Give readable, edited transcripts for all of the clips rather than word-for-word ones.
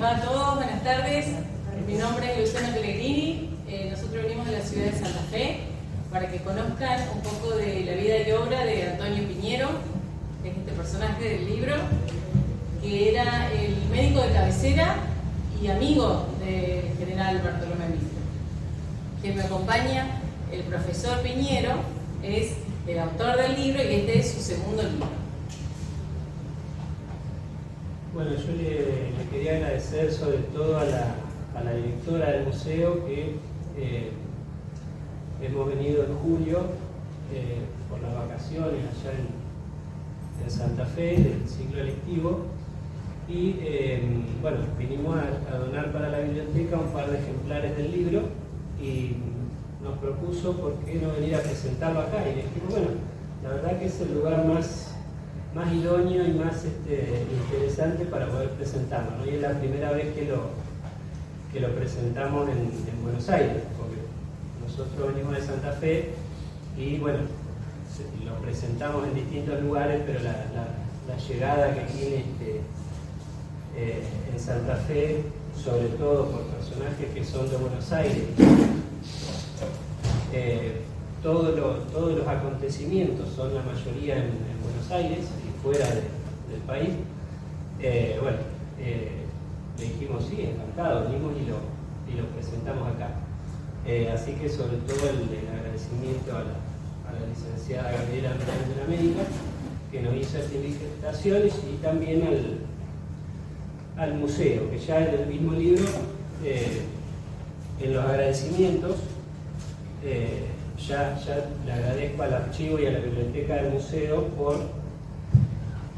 les va a todos? Buenas tardes. Mi nombre es Luciana Pellegrini. Nosotros venimos de la ciudad de Santa Fe para que conozcan un poco de la vida y obra de Antonio Piñero, que es este personaje del libro, que era el médico de cabecera y amigo del general Bartolomé Mitre. Quien me acompaña, el profesor Piñero, es el autor del libro y este es su segundo libro. Bueno, yo le quería agradecer sobre todo a la directora del museo que hemos venido en julio por las vacaciones allá en Santa Fe del ciclo lectivo y bueno, vinimos a donar para la biblioteca un par de ejemplares del libro y nos propuso por qué no venir a presentarlo acá y le dijimos, bueno, la verdad que es el lugar más idóneo y más interesante para poder presentarlo, ¿no? Y es la primera vez que lo presentamos en Buenos Aires, porque nosotros venimos de Santa Fe y bueno, lo presentamos en distintos lugares, pero la llegada que tiene en Santa Fe, sobre todo por personajes que son de Buenos Aires, todos los acontecimientos son la mayoría en Buenos Aires y fuera del país. Bueno, le dijimos sí, encantado, venimos y lo presentamos acá. Así que sobre todo el agradecimiento a la licenciada Gabriela Miranda de América, que nos hizo estas invitaciones, y también al museo, que ya en el mismo libro, en los agradecimientos, ya le agradezco al archivo y a la biblioteca del museo por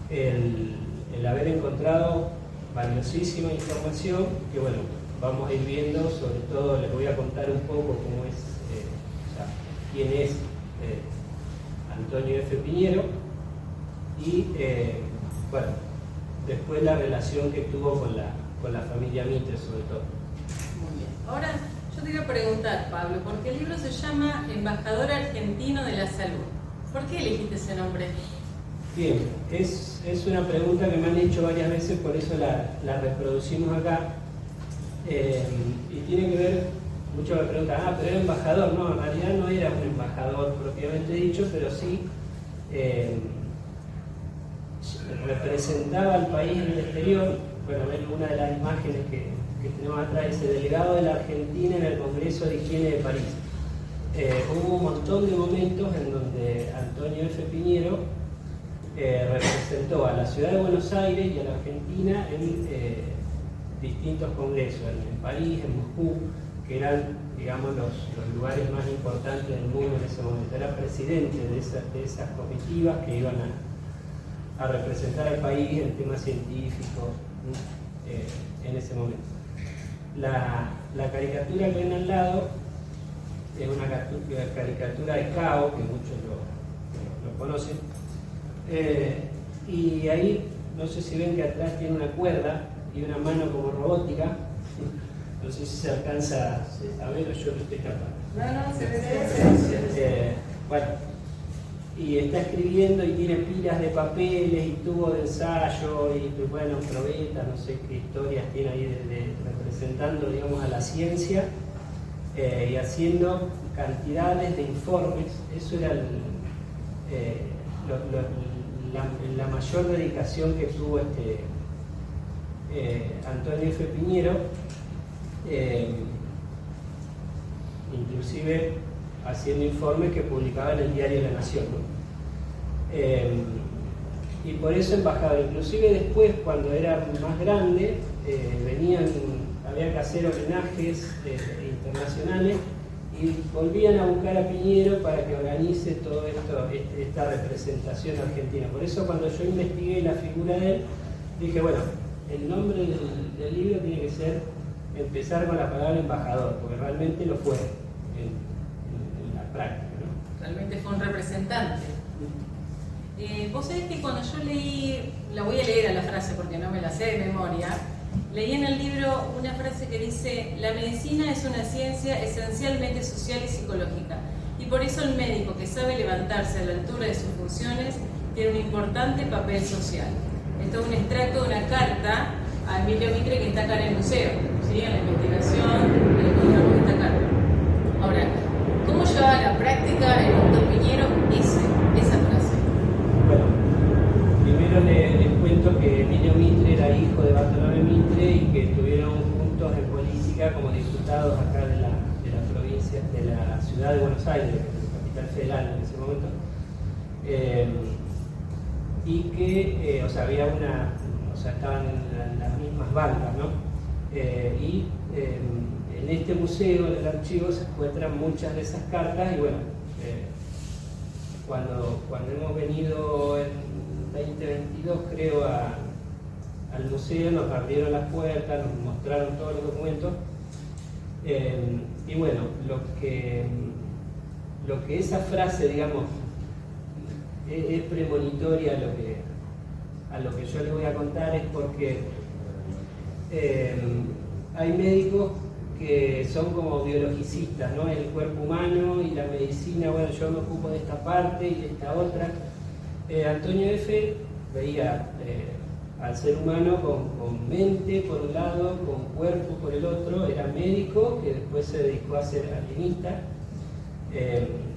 el haber encontrado valiosísima información que bueno, vamos a ir viendo. Sobre todo les voy a contar un poco cómo es, quién es Antonio F. Piñero y bueno, después la relación que tuvo con la familia Mitre sobre todo. Muy bien. Ahora yo te iba a preguntar, Pablo, porque el libro se llama Embajador Argentino de la Salud. ¿Por qué elegiste ese nombre? Bien, es una pregunta que me han hecho varias veces, por eso la reproducimos acá. Y tiene que ver, muchos me preguntan, pero era embajador. No, en realidad no era un embajador propiamente dicho, pero sí representaba al país en el exterior. Bueno, ven una de las imágenes que tenemos atrás, ese delegado de la Argentina en el Congreso de Higiene de París. Hubo un montón de momentos en donde Antonio F. Piñero representó a la ciudad de Buenos Aires y a la Argentina en distintos congresos, en París, en Moscú, que eran, digamos, los lugares más importantes del mundo en ese momento. Era presidente de esas comitivas que iban a representar al país en temas científicos en ese momento. La caricatura que ven al lado es una caricatura de Cao, que muchos lo conocen. Y ahí, no sé si ven que atrás tiene una cuerda y una mano como robótica. No sé si se alcanza a ver o yo lo estoy tapando. No, se ve. Bueno, y está escribiendo y tiene pilas de papeles y tubos de ensayo y bueno, probetas, no sé qué historias tiene ahí representando, digamos, a la ciencia y haciendo cantidades de informes. Eso era la mayor dedicación que tuvo Antonio F. Piñero, inclusive haciendo informes que publicaba en el diario La Nación, ¿no? Y por eso embajador. Inclusive después, cuando era más grande, había que hacer homenajes internacionales y volvían a buscar a Piñero para que organice todo esto, esta representación argentina. Por eso cuando yo investigué la figura de él, dije, bueno, el nombre del libro tiene que ser, empezar con la palabra embajador, porque realmente lo fue en la práctica, ¿no? Realmente fue un representante. Vos sabés que cuando yo leí, la voy a leer a la frase porque no me la sé de memoria, leí en el libro una frase que dice: la medicina es una ciencia esencialmente social y psicológica, y por eso el médico que sabe levantarse a la altura de sus funciones tiene un importante papel social. Esto es un extracto de una carta a Emilio Mitre, que está acá en el museo, ¿sí? En la investigación, que está acá. Ahora, ¿cómo llevaba a la práctica el doctor Piñero esa frase? Bueno, primero les cuento que Emilio Mitre era hijo de Bartolomé Mitre y que estuvieron juntos en política como diputados acá de la provincia, de la ciudad de Buenos Aires, capital federal en ese momento. Y que, o sea, había estaban en las mismas bancas, ¿no? En este museo, en el archivo, se encuentran muchas de esas cartas y bueno, cuando hemos venido en 2022, creo, al museo, nos abrieron las puertas, nos mostraron todos los documentos y bueno, lo que esa frase, digamos, es premonitoria a lo que yo les voy a contar, es porque hay médicos que son como biologicistas, ¿no? El cuerpo humano y la medicina, bueno, yo me ocupo de esta parte y de esta otra. Antonio F. veía al ser humano con mente por un lado, con cuerpo por el otro, era médico que después se dedicó a ser alienista,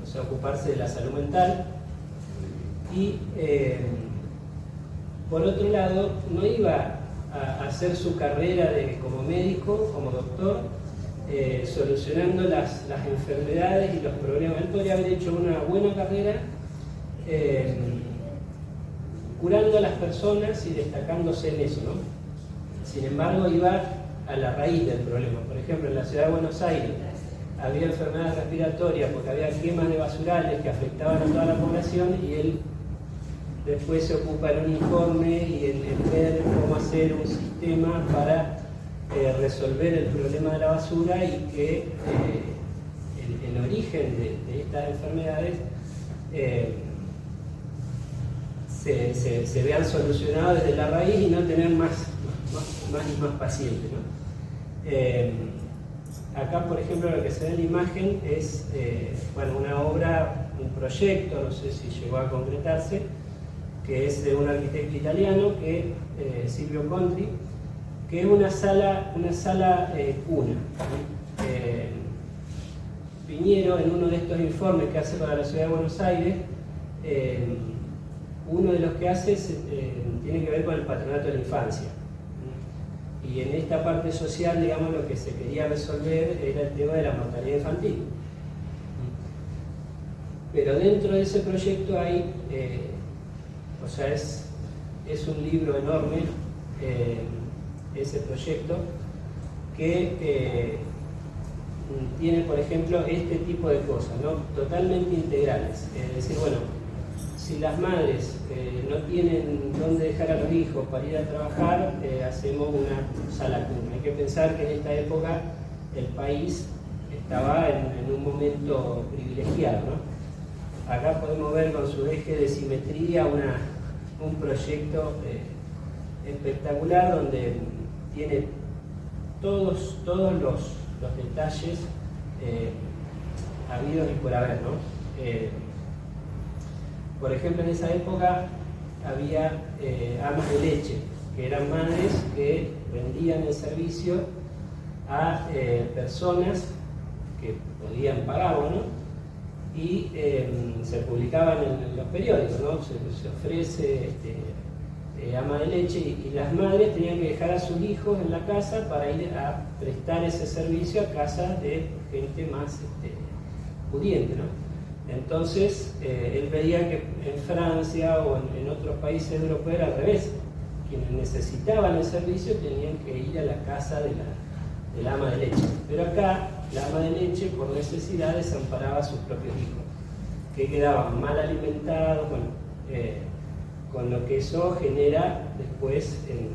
o sea, ocuparse de la salud mental. Y por otro lado, no iba a hacer su carrera como médico, como doctor, solucionando las enfermedades y los problemas. Él podría haber hecho una buena carrera curando a las personas y destacándose en eso, ¿no? Sin embargo, iba a la raíz del problema. Por ejemplo, en la ciudad de Buenos Aires había enfermedades respiratorias porque había quemas de basurales que afectaban a toda la población y él después se ocupa en un informe y en ver cómo hacer un sistema para resolver el problema de la basura y que el origen de estas enfermedades se vean solucionados desde la raíz y no tener más pacientes, ¿no? Acá, por ejemplo, lo que se ve en la imagen es bueno, una obra, un proyecto, no sé si llegó a concretarse, que es de un arquitecto italiano, Silvio Contri, que es una sala cuna. Piñero, en uno de estos informes que hace para la ciudad de Buenos Aires, uno de los que hace tiene que ver con el patronato de la infancia. Y en esta parte social, digamos, lo que se quería resolver era el tema de la mortalidad infantil. Pero dentro de ese proyecto hay, o sea, es un libro enorme, ese proyecto, que tiene, por ejemplo, este tipo de cosas, ¿no? Totalmente integrales. Es decir, bueno, si las madres no tienen dónde dejar a los hijos para ir a trabajar, hacemos una sala cuna. Hay que pensar que en esta época el país estaba en un momento privilegiado, ¿no? Acá podemos ver con su eje de simetría un proyecto espectacular donde tiene todos los detalles habidos y por haber, ¿no? Por ejemplo, en esa época había amas de leche, que eran madres que vendían el servicio a personas que podían pagarlo, ¿no? Y se publicaban en los periódicos, ¿no? Se ofrece ama de leche y las madres tenían que dejar a sus hijos en la casa para ir a prestar ese servicio a casa de gente más pudiente, ¿no? Entonces, él veía que en Francia o en otros países europeos era al revés. Quienes necesitaban el servicio tenían que ir a la casa de la ama de leche. Pero acá, la ama de leche, por necesidad, desamparaba a sus propios hijos, que quedaban mal alimentados, bueno, con lo que eso genera después en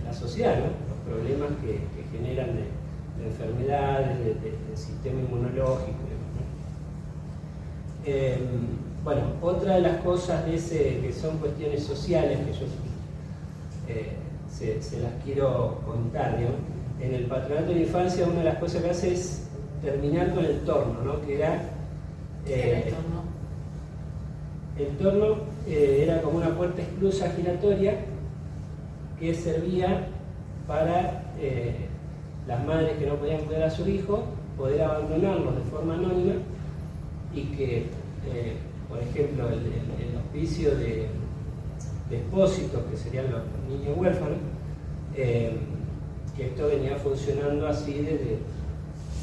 la sociedad, ¿no? Los problemas que generan de enfermedades, del sistema inmunológico. Bueno, otra de las cosas que son cuestiones sociales que yo se las quiero contar, ¿no? En el patronato de la infancia una de las cosas que hace es terminar con el torno, ¿no? Que era el torno era como una puerta esclusa giratoria que servía para las madres que no podían cuidar a sus hijos, poder abandonarlos de forma anónima y que, por ejemplo, el hospicio de expósitos, que serían los niños huérfanos, que esto venía funcionando así desde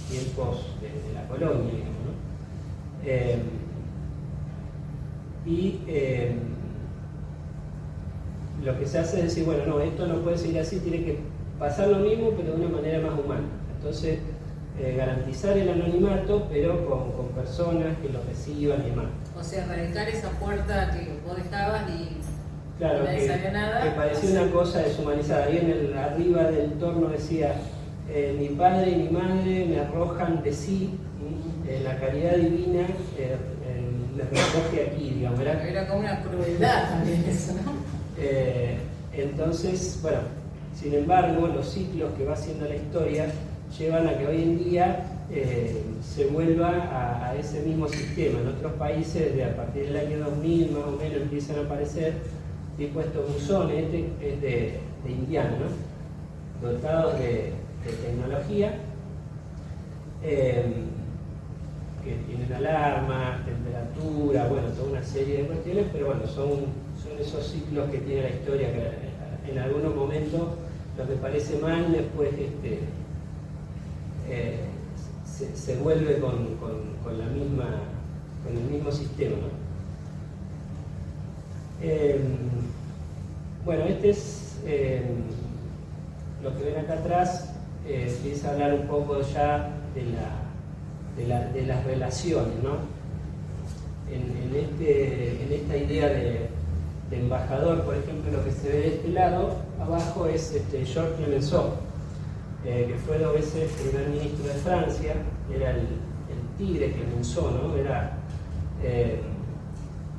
tiempos de la colonia, digamos, ¿no? Lo que se hace es decir, bueno, no, esto no puede seguir así, tiene que pasar lo mismo, pero de una manera más humana. Entonces, garantizar el anonimato, pero con personas que lo reciban y demás. O sea, erradicar esa puerta que vos dejabas y claro, nadie sabía nada. Que parecía una cosa deshumanizada. Ahí arriba del torno decía, mi padre y mi madre me arrojan de sí, la caridad divina les recoge aquí, digamos. Era como una crueldad también eso, ¿no? Entonces, bueno, sin embargo, los ciclos que va haciendo la historia llevan a que hoy en día se vuelva a ese mismo sistema. En otros países, a partir del año 2000 más o menos, empiezan a aparecer tipo estos buzones, este es de Indiana, ¿no? Dotados de tecnología, que tienen alarma, temperatura, bueno, toda una serie de cuestiones, pero bueno, son esos ciclos que tiene la historia, que en algunos momentos lo que parece mal, después se vuelve con el mismo sistema, ¿no? Bueno, este es lo que ven acá atrás, empieza a hablar un poco ya de las relaciones, ¿no? En esta idea de embajador, por ejemplo, lo que se ve de este lado, abajo es Georges Clemenceau, que fue 2 veces primer ministro de Francia, era el tigre Clemenceau, ¿no? Era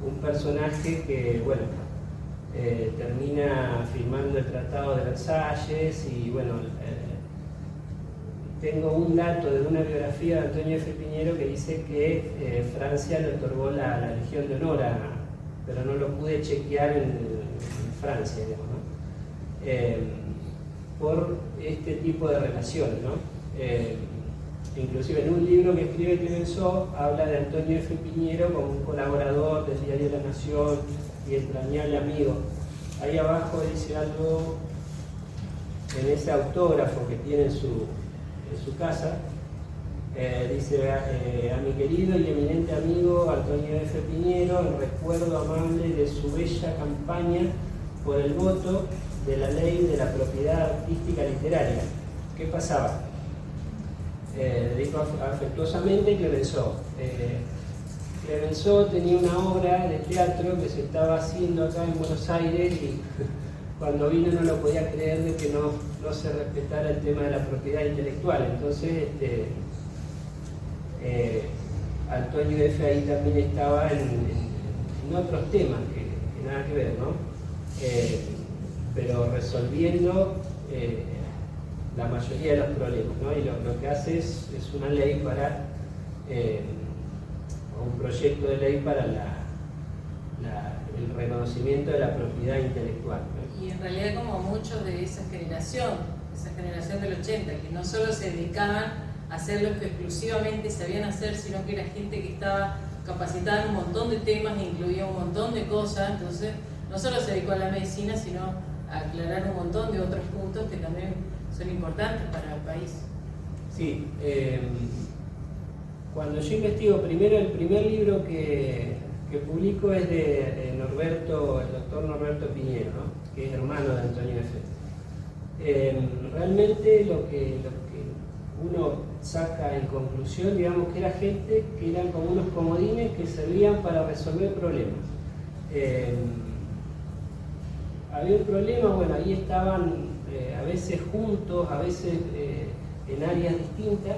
un personaje que, bueno, termina firmando el Tratado de Versalles y, bueno, tengo un dato de una biografía de Antonio F. Piñero que dice que Francia le otorgó la Legión de Honor, pero no lo pude chequear en Francia, digamos, ¿no? Por este tipo de relaciones, ¿no? Inclusive en un libro que escribe Clemenceau habla de Antonio F. Piñero como un colaborador del diario La Nación y entrañable amigo. Ahí abajo dice algo en ese autógrafo que tiene en su casa, dice a mi querido y eminente amigo Antonio F. Piñero, en recuerdo amable de su bella campaña por el voto de la ley de la propiedad artística literaria. ¿Qué pasaba? Dijo afectuosamente Clemenceau. Clemenceau tenía una obra de teatro que se estaba haciendo acá en Buenos Aires y cuando vino no lo podía creer de que no se respetara el tema de la propiedad intelectual. Entonces, Antonio F. ahí también estaba en otros temas que nada que ver, ¿no? Pero resolviendo la mayoría de los problemas, ¿no? Y lo que hace es una ley para, o un proyecto de ley para el reconocimiento de la propiedad intelectual, ¿no? Y en realidad como muchos de esa generación del 80, que no solo se dedicaban a hacer lo que exclusivamente sabían hacer, sino que era gente que estaba capacitada en un montón de temas e incluía un montón de cosas, entonces no solo se dedicó a la medicina, sino a aclarar un montón de otros puntos que también son importantes para el país. Sí, cuando yo investigo, primero el primer libro que publico es de el doctor Norberto Piñero, ¿no? Que es hermano de Antonio F. Realmente lo que uno saca en conclusión, digamos que era gente que eran como unos comodines que servían para resolver problemas. Había un problema, bueno, ahí estaban a veces juntos, a veces en áreas distintas,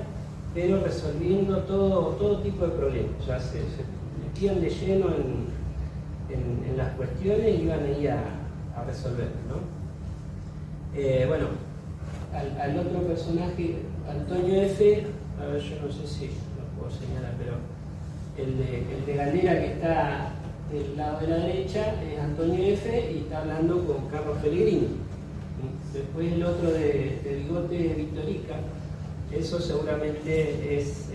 pero resolviendo todo tipo de problemas. O sea, se metían de lleno en las cuestiones y iban ahí a resolver, ¿no? Bueno, al otro personaje, Antonio F., a ver, yo no sé si lo puedo señalar, pero el de Galera que está del lado de la derecha es Antonio F. y está hablando con Carlos Pellegrini. Después el otro de bigote Victorica, eso seguramente es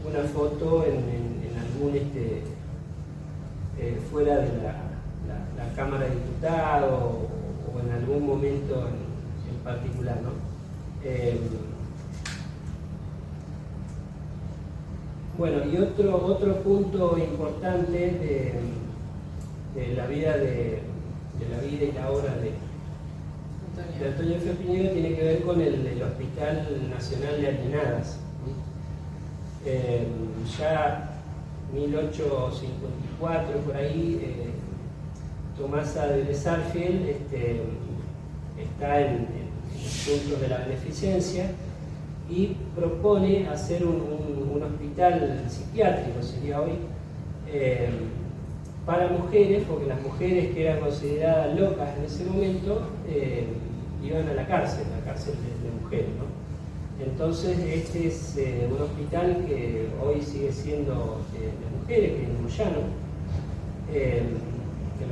una foto en algún fuera de la Cámara de Diputados o en algún momento en particular, ¿no? Bueno, y otro punto importante de la vida y la obra de Antonio F. Piñero tiene que ver con el Hospital Nacional de Alienadas. Ya 1854, por ahí, Tomasa de Sarfield está en los puntos de la beneficencia y propone hacer un hospital psiquiátrico, sería hoy, para mujeres, porque las mujeres que eran consideradas locas en ese momento iban a la cárcel de mujeres, ¿no? Entonces este es un hospital que hoy sigue siendo de mujeres, que es Moyano, el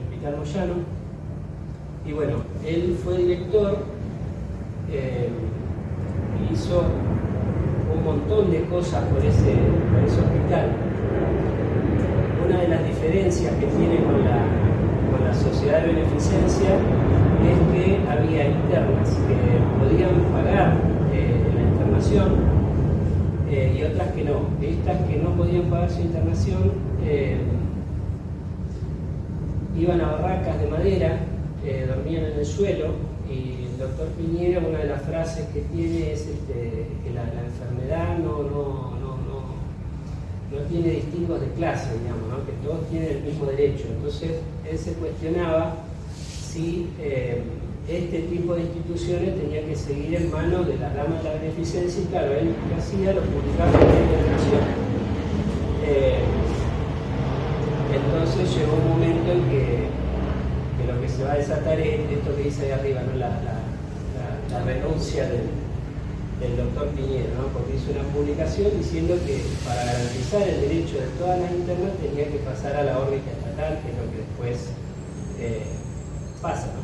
Hospital Moyano. Y bueno, él fue director, hizo un montón de cosas por ese hospital. Una de las diferencias que tiene con la sociedad de beneficencia es que había internas que podían pagar la internación y otras que no. Estas que no podían pagar su internación iban a barracas de madera, dormían en el suelo, y el doctor Piñero, una de las frases que tiene es que la enfermedad no tiene distingos de clase, digamos, ¿no? Que todos tienen el mismo derecho. Entonces él se cuestionaba si este tipo de instituciones tenía que seguir en manos de la rama de la beneficencia, y claro, él lo que hacía lo publicaba en la Nación. Entonces llegó un momento en que lo que se va a desatar es esto que dice ahí arriba, ¿no? La renuncia del doctor Piñero, ¿no? Porque hizo una publicación diciendo que para garantizar el derecho de todas las internas tenía que pasar a la órbita estatal, que es lo que después pasa, ¿no?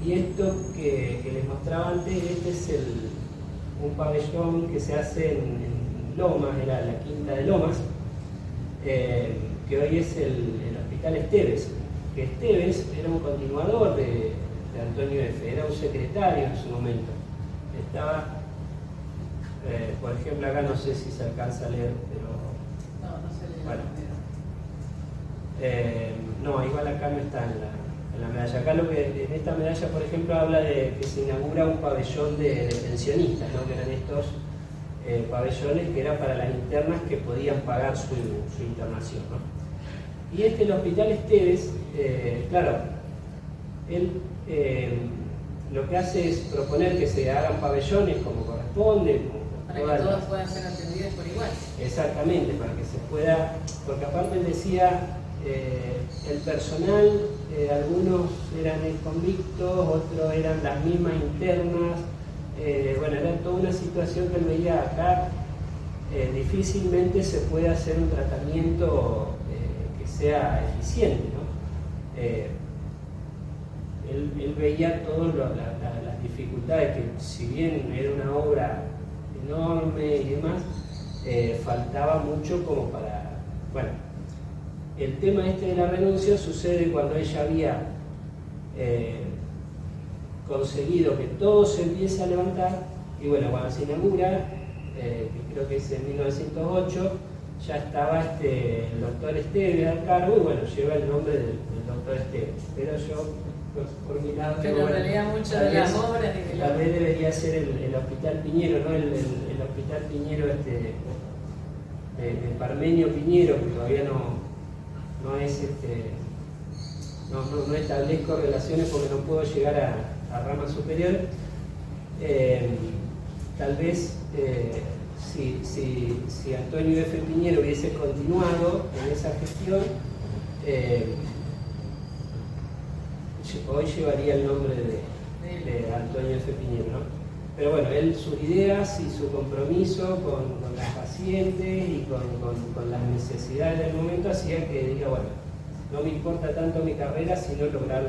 Y esto que les mostraba antes, este es un pabellón que se hace en Lomas, era la Quinta de Lomas, que hoy es el Hospital Esteves, que Esteves era un continuador de Antonio F., era un secretario en su momento. Estaba, por ejemplo, acá no sé si se alcanza a leer, pero... No se lee. Bueno. No, igual acá no está en la medalla. Acá en esta medalla, por ejemplo, habla de que se inaugura un pabellón de pensionistas, ¿no? Que eran estos pabellones que eran para las internas que podían pagar su internación, ¿no? Y el Hospital Esteves, claro, él lo que hace es proponer que se hagan pabellones como corresponde, para que todos puedan ser atendidos por igual. Exactamente, para que se pueda, porque aparte él decía, el personal, algunos eran convictos, otros eran las mismas internas, bueno, era toda una situación que él veía acá, difícilmente se puede hacer un tratamiento que sea eficiente, ¿no? Él veía todas las dificultades, que si bien era una obra enorme y demás, faltaba mucho como para... Bueno, el tema de la renuncia sucede cuando ella había conseguido que todo se empiece a levantar, y bueno, cuando se inaugura, que creo que es en 1908, ya estaba el doctor Esteves al cargo, y bueno, lleva el nombre del doctor Esteves, pero yo... por mi lado, pero en realidad muchas de las obras tal vez debería ser el Hospital Piñero, ¿no? El Hospital Piñero de Parmenio Piñero, que todavía no establezco relaciones porque no puedo llegar a rama superior. Tal vez si Antonio F. Piñero hubiese continuado en esa gestión, hoy llevaría el nombre de Antonio F. Piñero, ¿no? Pero bueno, él, sus ideas y su compromiso con las pacientes y con las necesidades del momento hacía que diga, bueno, no me importa tanto mi carrera, sino lograr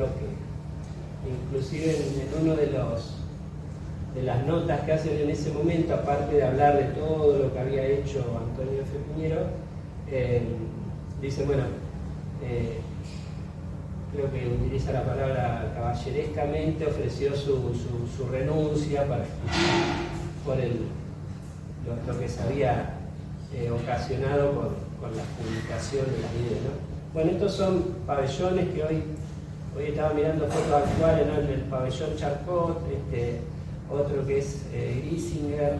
inclusive en uno de las notas que hacen en ese momento, aparte de hablar de todo lo que había hecho Antonio F. Piñero, dice, bueno, creo que utiliza la palabra caballerescamente, ofreció su renuncia por lo que se había ocasionado con la publicación de las ideas, ¿no? Bueno, estos son pabellones que hoy estaba mirando fotos actuales, ¿no? El pabellón Charcot, otro que es Grisinger,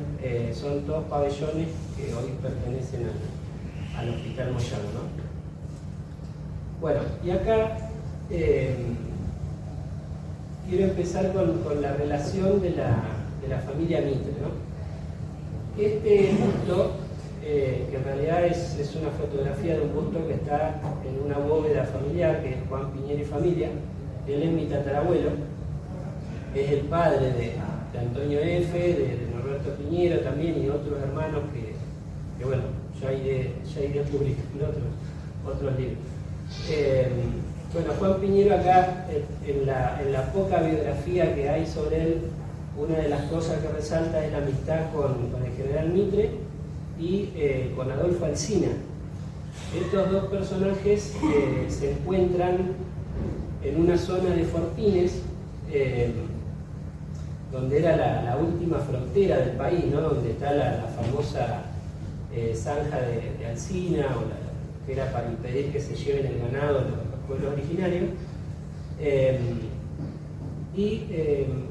son todos pabellones que hoy pertenecen al Hospital Moyano, ¿no? Bueno, y acá quiero empezar con la relación de la familia Mitre, ¿no? Este busto, que en realidad es una fotografía de un busto que está en una bóveda familiar, que es Juan Piñero y familia. Él es mi tatarabuelo, es el padre de Antonio F., de Norberto Piñero también, y otros hermanos que bueno, ya iré publicando otros libros. Bueno, Juan Piñero acá, en la poca biografía que hay sobre él, una de las cosas que resalta es la amistad con el general Mitre y con Adolfo Alsina. Estos dos personajes se encuentran en una zona de Fortines, donde era la última frontera del país, ¿no? Donde está la famosa zanja de Alsina, que era para impedir que se lleven el ganado los pueblos originarios.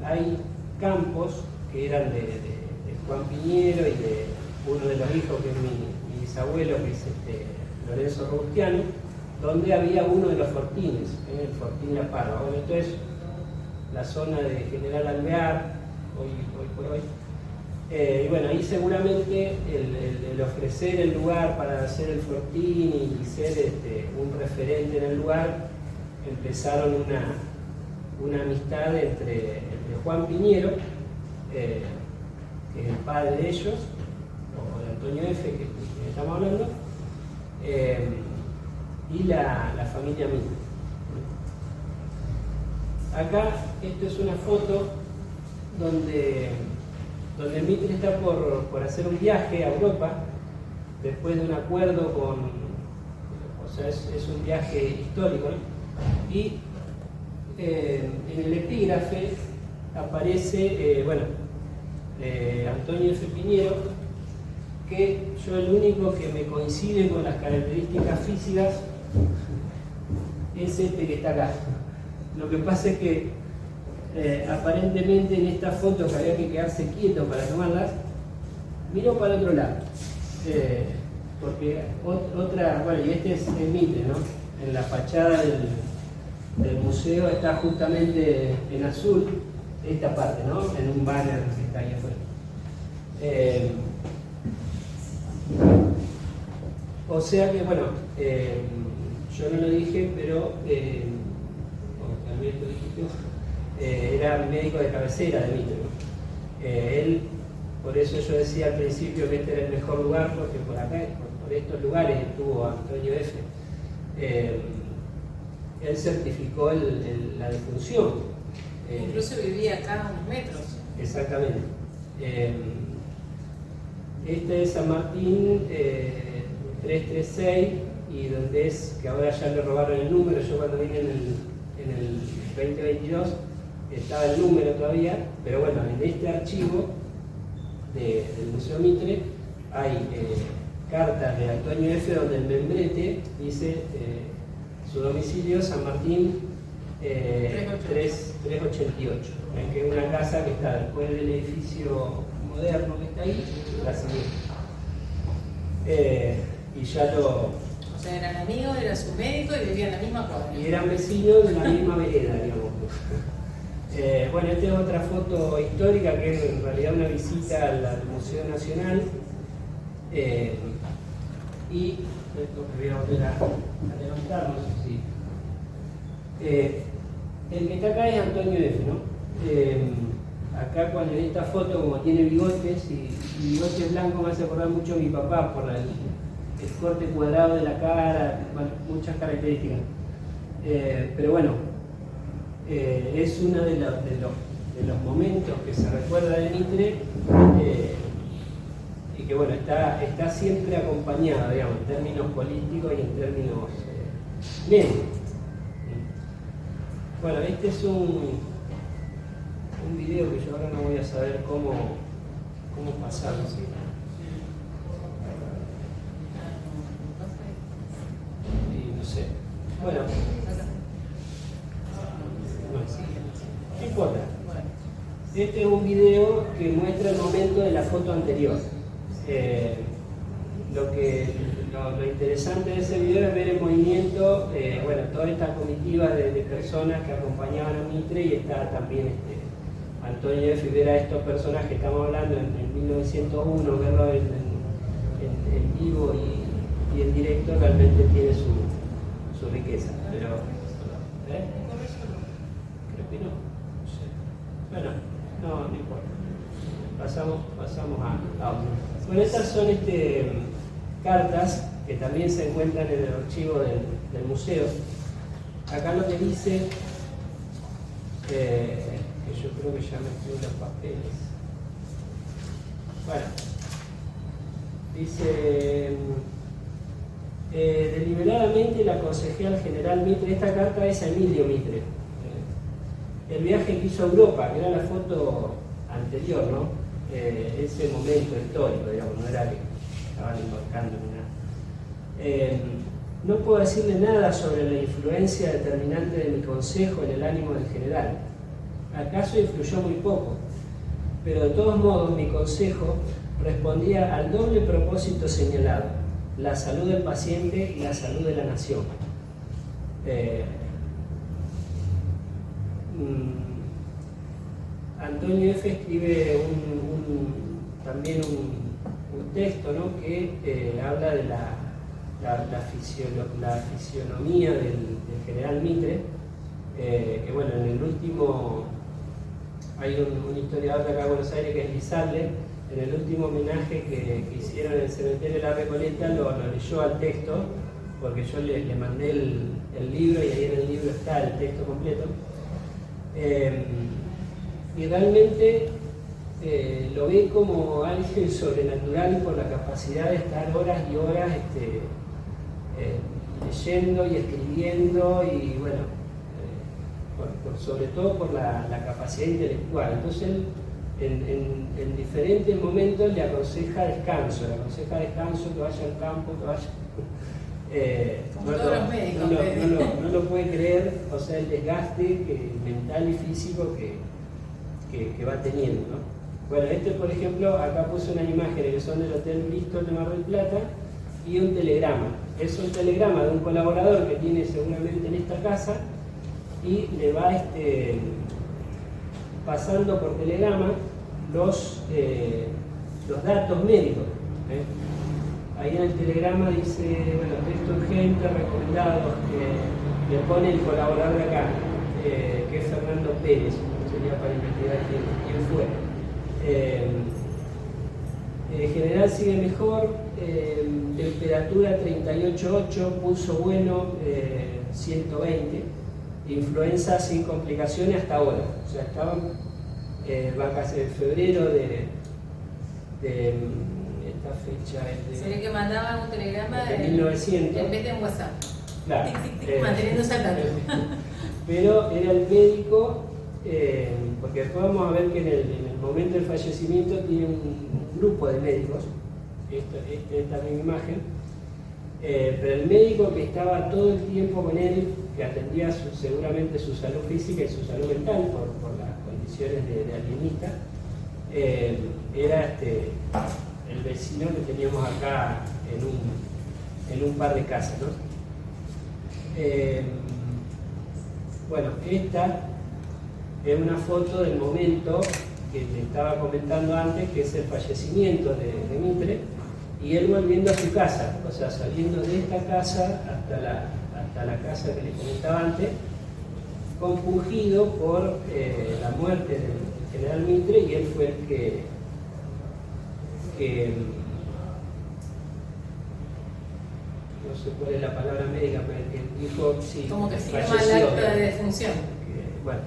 Hay campos que eran de Juan Piñero y de uno de los hijos, que es mi bisabuelo, que es Lorenzo Robustiano, donde había uno de los fortines, el Fortín La Parva. Bueno, esto es la zona de General Alvear, hoy por hoy. Y bueno, ahí seguramente el ofrecer el lugar para hacer el fortín y ser un referente en el lugar, empezaron una amistad entre Juan Piñero, que es el padre de ellos, o de Antonio F., que estamos hablando, y la familia Mitre. Acá, esto es una foto donde Mitre está por hacer un viaje a Europa, después de un acuerdo o sea, es un viaje histórico, ¿no? Y en el epígrafe aparece, Antonio F. Piñero, que yo el único que me coincide con las características físicas es que está acá. Lo que pasa es que aparentemente en esta foto, que había que quedarse quieto para tomarlas, miro para otro lado. Porque y este es Mitre, ¿no? En la fachada del museo está justamente en azul esta parte, ¿no? En un banner que está ahí afuera. O sea que, bueno, yo no lo dije, pero también lo dijiste, era médico de cabecera de Mitre, ¿no? Él, por eso yo decía al principio que este era el mejor lugar, porque por acá, por estos lugares estuvo Antonio F. Él certificó la defunción. Incluso vivía acá a unos metros. Exactamente. Este es San Martín 336, y donde es, que ahora ya le robaron el número. Yo cuando vine en el 2022 estaba el número todavía, pero bueno, en este archivo del Museo Mitre hay cartas de Antonio F. donde el membrete dice su domicilio San Martín 388, que es una casa que está después del edificio moderno que está ahí, la siguiente. Y ya O sea, eran amigos, era su médico y vivían en la misma cuadra. Y eran vecinos de la misma vereda, digamos. Bueno, esta es otra foto histórica, que es en realidad una visita al Museo Nacional. Y esto que voy a volver a levantar, no sé si. El que está acá es Antonio F., ¿no? Acá, cuando en esta foto, como tiene bigotes y bigotes blancos, me hace acordar mucho a mi papá por el corte cuadrado de la cara, bueno, muchas características. Pero bueno, es uno de los momentos que se recuerda de Mitre y que bueno, está siempre acompañado, digamos, en términos políticos y en términos médicos. Bueno, este es un video que yo ahora no voy a saber cómo pasarlo. Y no sé. Bueno. No importa. Este es un video que muestra el momento de la foto anterior. Lo interesante de ese video es ver el movimiento, bueno, toda esta comitiva de personas que acompañaban a Mitre, y está también Antonio F. y ver a estos personajes que estamos hablando en 1901, verlo en vivo y en directo realmente tiene su riqueza. Pero, creo que no. Bueno, no importa. Pasamos a otro. Bueno, estas son cartas que también se encuentran en el archivo del museo. Acá lo que dice, que yo creo que ya metí los papeles. Bueno, dice, deliberadamente le aconsejé al general Mitre, esta carta es a Emilio Mitre, el viaje que hizo a Europa, que era la foto anterior, ¿no? Ese momento histórico, digamos, no era que estaban embarcando ni nada. No puedo decirle nada sobre la influencia determinante de mi consejo en el ánimo del general. Acaso influyó muy poco, pero de todos modos mi consejo respondía al doble propósito señalado: la salud del paciente y la salud de la nación. Antonio F. escribe también un texto, ¿no?, que habla de la fisionomía del general Mitre, que bueno, en el último, hay un historiador de acá de Buenos Aires que es Lizalde, en el último homenaje que hicieron en el cementerio de la Recoleta lo leyó al texto, porque yo le mandé el libro y ahí en el libro está el texto completo. Y realmente lo ve como alguien sobrenatural por la capacidad de estar horas y horas leyendo y escribiendo, y bueno, sobre todo por la capacidad intelectual. Entonces él en diferentes momentos le aconseja descanso, que vaya al campo, que vaya... Como todos los médicos. No lo puede creer, o sea, el desgaste mental y físico que va teniendo, ¿no? Bueno, por ejemplo, acá puse unas imágenes que son del Hotel Bristol de Mar del Plata y un telegrama. Es un telegrama de un colaborador que tiene seguramente en esta casa y le va pasando por telegrama los datos médicos. Ahí en el telegrama dice, bueno, texto urgente, recomendado, le pone el colaborador de acá, que es Fernando Pérez, sería para investigar quién fue. General sigue mejor, temperatura 38,8, pulso bueno 120, influenza sin complicaciones hasta ahora. O sea, estaban vacas en febrero de esta fecha. Se ve que mandaban un telegrama de 1900. En vez de un WhatsApp. Claro. Tic, tic, tic, manteniéndose al tanto. Pero era el médico, porque después vamos a ver que en el momento del fallecimiento tiene un grupo de médicos, esta misma imagen, pero el médico que estaba todo el tiempo con él, que atendía seguramente su salud física y su salud mental por las condiciones de alienista, era el vecino que teníamos acá en un par de casas, ¿no? Bueno, esta es una foto del momento que te estaba comentando antes, que es el fallecimiento de Mitre, y él volviendo a su casa, o sea, saliendo de esta casa hasta la casa que les comentaba antes, compungido por la muerte del general Mitre, y él fue el que no sé cuál es la palabra médica, pero el que dijo, sí, como que firma el acta de defunción. bueno.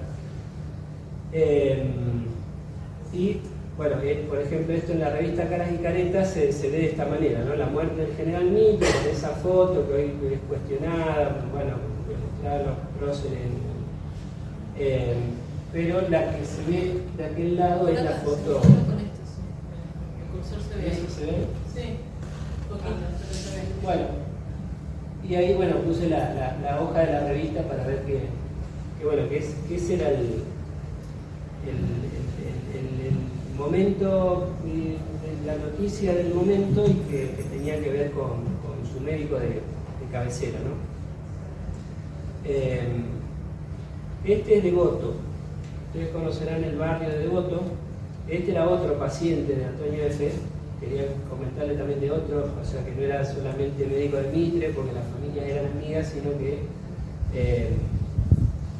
Y bueno, por ejemplo, esto en la revista Caras y Caretas se ve de esta manera, ¿no? La muerte del general Mitre, esa foto que hoy es cuestionada, bueno, demostraron los próceres, pero la que se ve de aquel lado es la foto. Con esto, sí. El cursor se ve ahí. ¿Eso se ve? Sí, poquito, pero se ve. Bueno, y ahí bueno puse la hoja de la revista para ver que ese era el momento, la noticia del momento y que tenía que ver con su médico de cabecera, ¿no? Este es Devoto, ustedes conocerán el barrio de Devoto. Este era otro paciente de Antonio F. Quería comentarle también de otro, o sea que no era solamente médico de Mitre, porque las familias eran amigas, sino que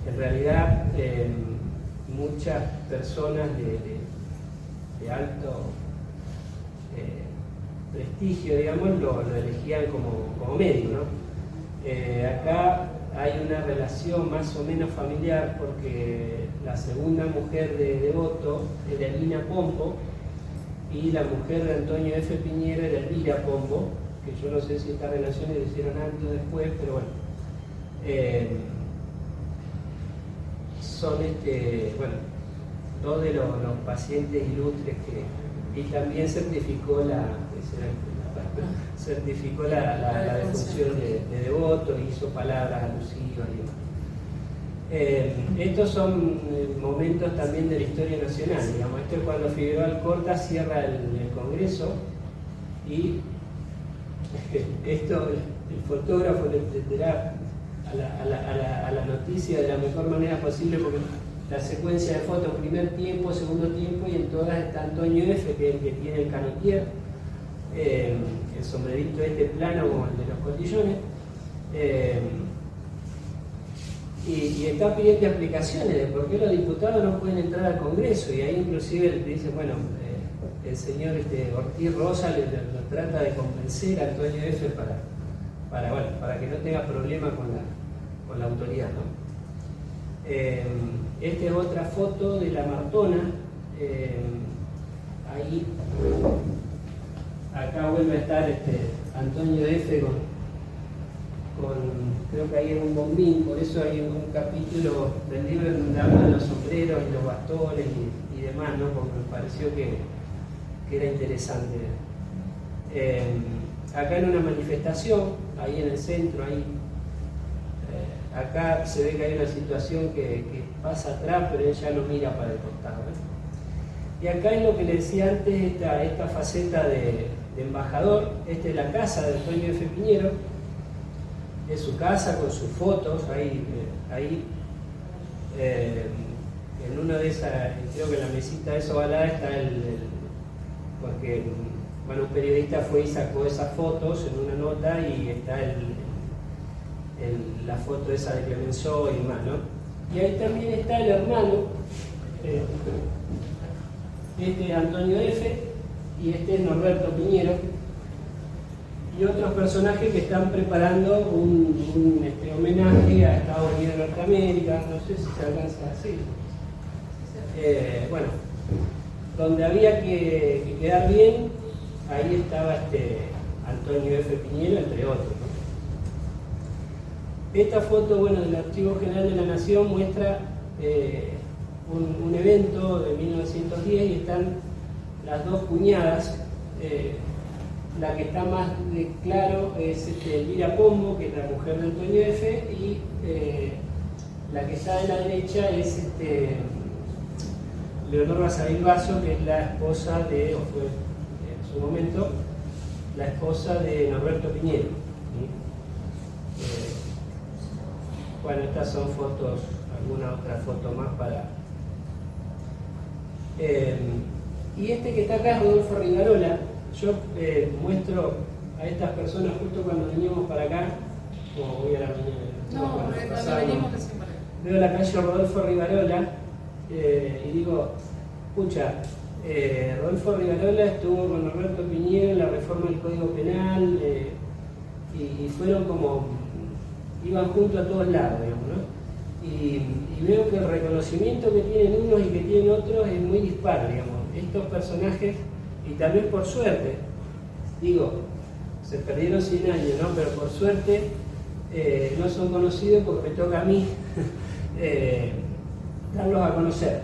en realidad muchas personas de alto prestigio, digamos, lo elegían como médico, ¿no? Acá hay una relación más o menos familiar, porque la segunda mujer de Devoto era Elina Pombo, y la mujer de Antonio F. Piñero era Elvira Pombo, que yo no sé si estas relaciones lo hicieron antes o después, pero bueno. Son dos de los pacientes ilustres que, y también certificó la defunción de Devoto, hizo palabras alusivas y demás. Estos son momentos también de la historia nacional, digamos. Esto es cuando Figueroa Alcorta cierra el Congreso y esto el fotógrafo le entenderá a la noticia de la mejor manera posible, porque la secuencia de fotos, primer tiempo, segundo tiempo, y en todas está Antonio F., que es el que tiene el canotier, el sombrerito este plano como el de los cotillones. Y está pidiendo explicaciones de por qué los diputados no pueden entrar al Congreso, y ahí inclusive le dice, bueno, el señor Ortiz Rosa lo trata de convencer a Antonio F. para que no tenga problema con la autoridad, ¿no? Esta es otra foto de la Martona, ahí, acá vuelve a estar Antonio F. creo que ahí en un bombín, por eso hay un capítulo del libro donde habla de los sombreros y los bastones y demás, ¿no? Porque me pareció que era interesante. Acá en una manifestación, ahí en el centro, ahí, acá se ve que hay una situación que pasa atrás, pero ella no mira para el costado, ¿eh? Y acá es lo que le decía antes, esta faceta de embajador. Esta es la casa de Antonio F. Piñero, es su casa con sus fotos, ahí en una de esas, creo que en la mesita de Sobalá está porque bueno, un periodista fue y sacó esas fotos en una nota, y está la foto esa de Clemenceau y demás, ¿no? Y ahí también está el hermano, este es Antonio F. y este es Norberto Piñero, y otros personajes que están preparando un homenaje a Estados Unidos de Norteamérica, no sé si se alcanza así. Bueno, donde había que quedar bien, ahí estaba Antonio F. Piñero, entre otros, ¿no? Esta foto, bueno, del Archivo General de la Nación muestra un evento de 1910, y están las dos cuñadas. La que está más claro es Elvira Pombo, que es la mujer de Antonio F., y la que está de la derecha es Leonor Basavilbaso Vaso, que es la esposa o fue en su momento la esposa de Norberto Piñero. Bueno, estas son fotos, alguna otra foto más para... y que está acá es Rodolfo Rivarola. Yo muestro a estas personas justo cuando veníamos para acá, como voy a la mañana. No, cuando venimos recién para acá. Veo la calle Rodolfo Rivarola y digo, escucha, Rodolfo Rivarola estuvo con Norberto Piñero en la reforma del Código Penal, y fueron como, iban juntos a todos lados, digamos, ¿no? y veo que el reconocimiento que tienen unos y que tienen otros es muy dispar, digamos. Estos personajes, y tal vez por suerte, digo, se perdieron 100 años, ¿no? Pero por suerte no son conocidos porque me toca a mí darlos a conocer.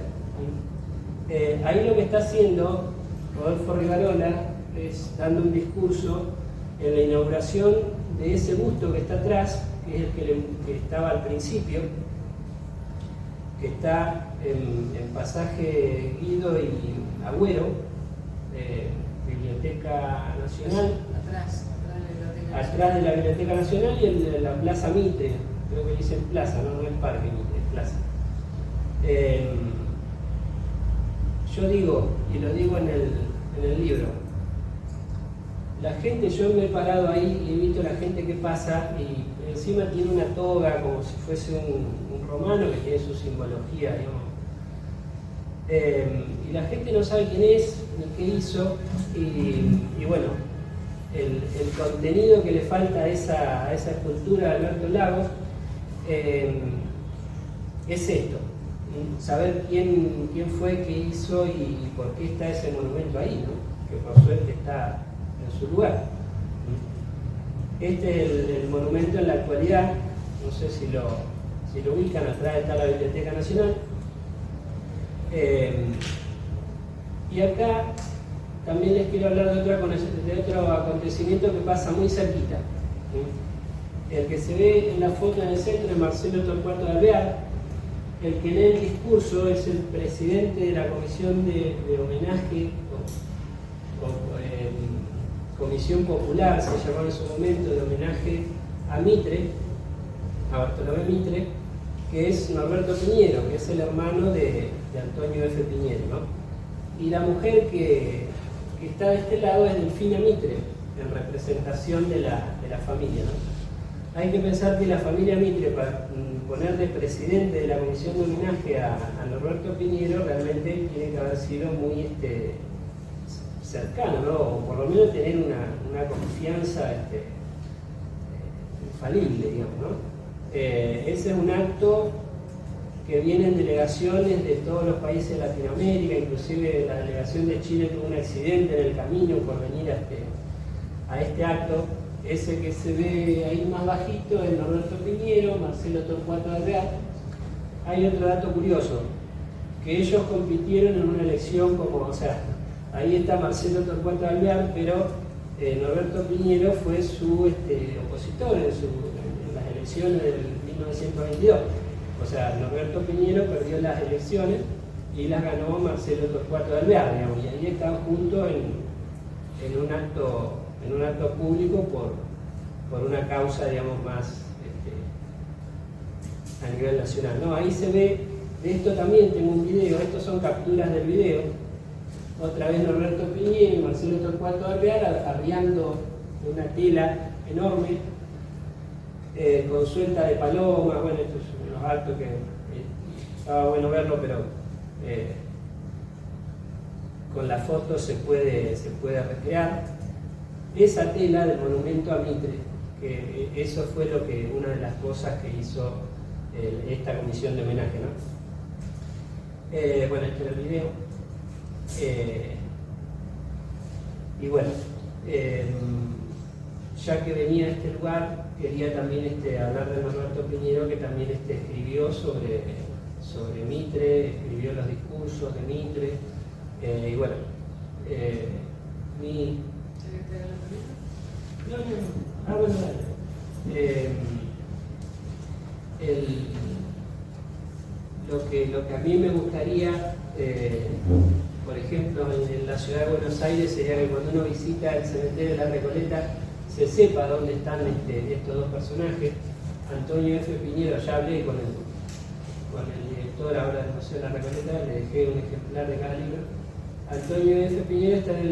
Ahí lo que está haciendo Rodolfo Rivarola es dando un discurso en la inauguración de ese busto que está atrás, que es el que estaba al principio, que está en Pasaje Guido y Agüero, Biblioteca Nacional, atrás de la Biblioteca Nacional y en la Plaza Mitre, creo que dicen plaza, no es parque Mitre, es plaza. Yo digo, y lo digo en el libro, la gente, yo me he parado ahí y he visto a la gente que pasa y encima tiene una toga como si fuese un romano que tiene su simbología, digamos. Y la gente no sabe quién es, ni qué hizo, y bueno, el contenido que le falta a esa escultura de Alberto Lagos es esto, saber quién fue, qué hizo y por qué está ese monumento ahí, ¿no? Que por suerte está en su lugar. Este es el monumento en la actualidad, no sé si lo ubican, atrás está la Biblioteca Nacional. Y acá también les quiero hablar de otro acontecimiento que pasa muy cerquita. El que se ve en la foto en el centro es Marcelo Torcuato de Alvear. El que lee el discurso es el presidente de la comisión de homenaje, Comisión Popular, se llamó en su momento, de homenaje a Mitre, a Bartolomé Mitre, que es Norberto Piñero, que es el hermano de Antonio F. Piñero, ¿no? Y la mujer que está de este lado es Delfina Mitre, en representación de la familia, ¿no? Hay que pensar que la familia Mitre, para poner de presidente de la comisión de homenaje a Norberto Piñero, realmente tiene que haber sido muy cercano, ¿no? O por lo menos tener una confianza infalible, digamos, ¿no? Ese es un acto que viene en delegaciones de todos los países de Latinoamérica, inclusive la delegación de Chile tuvo un accidente en el camino por venir a este acto. Ese que se ve ahí más bajito es Norberto Piñero, Marcelo Torcuato de Alvear. Hay otro dato curioso, que ellos compitieron en una elección como, o sea, ahí está Marcelo Torcuato de Alvear, pero Norberto Piñero fue su opositor en las elecciones del 1922. O sea, Norberto Piñero perdió las elecciones y las ganó Marcelo Torcuato de Alvear, digamos, y ahí están juntos en un acto público por una causa, digamos, más a nivel nacional, ¿no? Ahí se ve, de esto también tengo un video, estos son capturas del video, otra vez Norberto Piñero y Marcelo Torcuato de Alvear arriando una tela enorme, con suelta de palomas. Bueno, estos son unos actos que estaba bueno verlo, pero con la foto se puede recrear. Esa tela del monumento a Mitre, que eso fue una de las cosas que hizo esta comisión de homenaje, ¿no? Bueno, este era el video. Y bueno, ya que venía a este lugar, quería también hablar de Norberto Piñero, que también escribió sobre Mitre, escribió los discursos de Mitre, y bueno, bueno, dale. Lo que a mí me gustaría, por ejemplo, en la ciudad de Buenos Aires, sería que cuando uno visita el cementerio de la Recoleta se sepa dónde están estos dos personajes. Antonio F. Piñero, ya hablé con el director ahora del Museo de la Recoleta, le dejé un ejemplar de cada libro. Antonio F. Piñero está en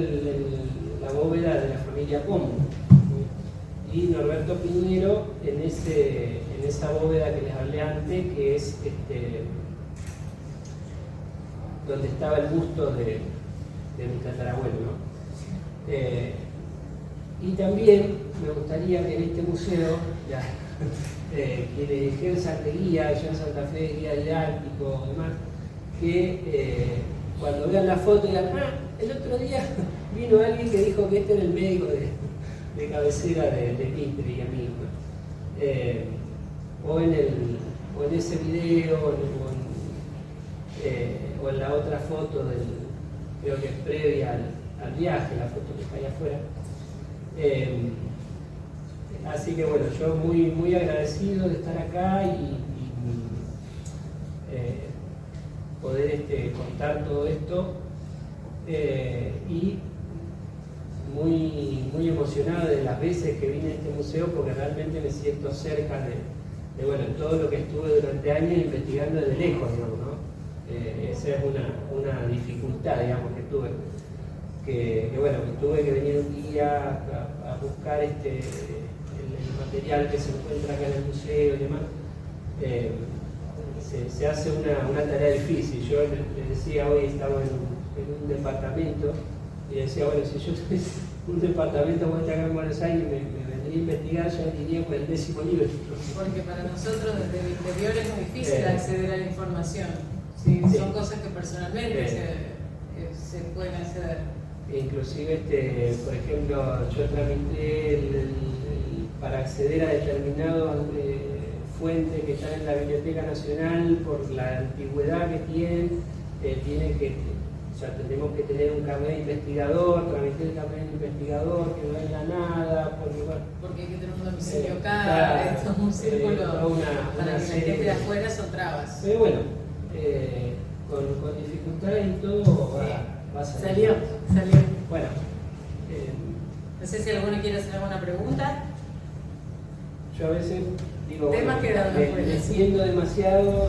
la bóveda de la familia Pombo, y Norberto Piñero en esa bóveda que les hablé antes, que es donde estaba el busto de mi tatarabuelo, ¿no? Y también me gustaría que en este museo quienes ejerzan de guía, allá en Santa Fe, guía didáctico y demás, que cuando vean la foto digan, el otro día vino alguien que dijo que este era el médico de cabecera de Mitre y amigo. O en ese video, o en la otra foto, creo que es previa al viaje, la foto que está ahí afuera. Así que bueno, yo muy, muy agradecido de estar acá y poder contar todo esto, y muy, muy emocionado de las veces que vine a este museo, porque realmente me siento cerca de bueno, todo lo que estuve durante años investigando desde lejos, digamos, ¿no? Esa es una dificultad, digamos, que tuve. Que bueno, que tuve que venir un día a buscar el material que se encuentra acá en el museo y demás. Se hace una tarea difícil. Yo les decía, hoy estaba en un departamento y decía, bueno, si yo tuviese un departamento vuelta acá en Buenos Aires y me vendría a investigar, ya iría por el 10º libro. Porque para nosotros desde el interior es muy difícil acceder a la información. Sí, Sí. Son cosas que personalmente se pueden acceder. Inclusive, por ejemplo, yo tramité para acceder a determinados fuentes que están en la Biblioteca Nacional por la antigüedad que tienen, tenemos que tener un carnet de investigador, tramité el carnet de investigador, que no es la nada, porque hay que tener un domicilio acá, esto es un círculo, para que la gente de afuera son trabas. Pero bueno, con dificultades y todo va a salir. Salió. Bueno. No sé si alguno quiere hacer alguna pregunta. Yo a veces digo, Temas me extiendo demasiado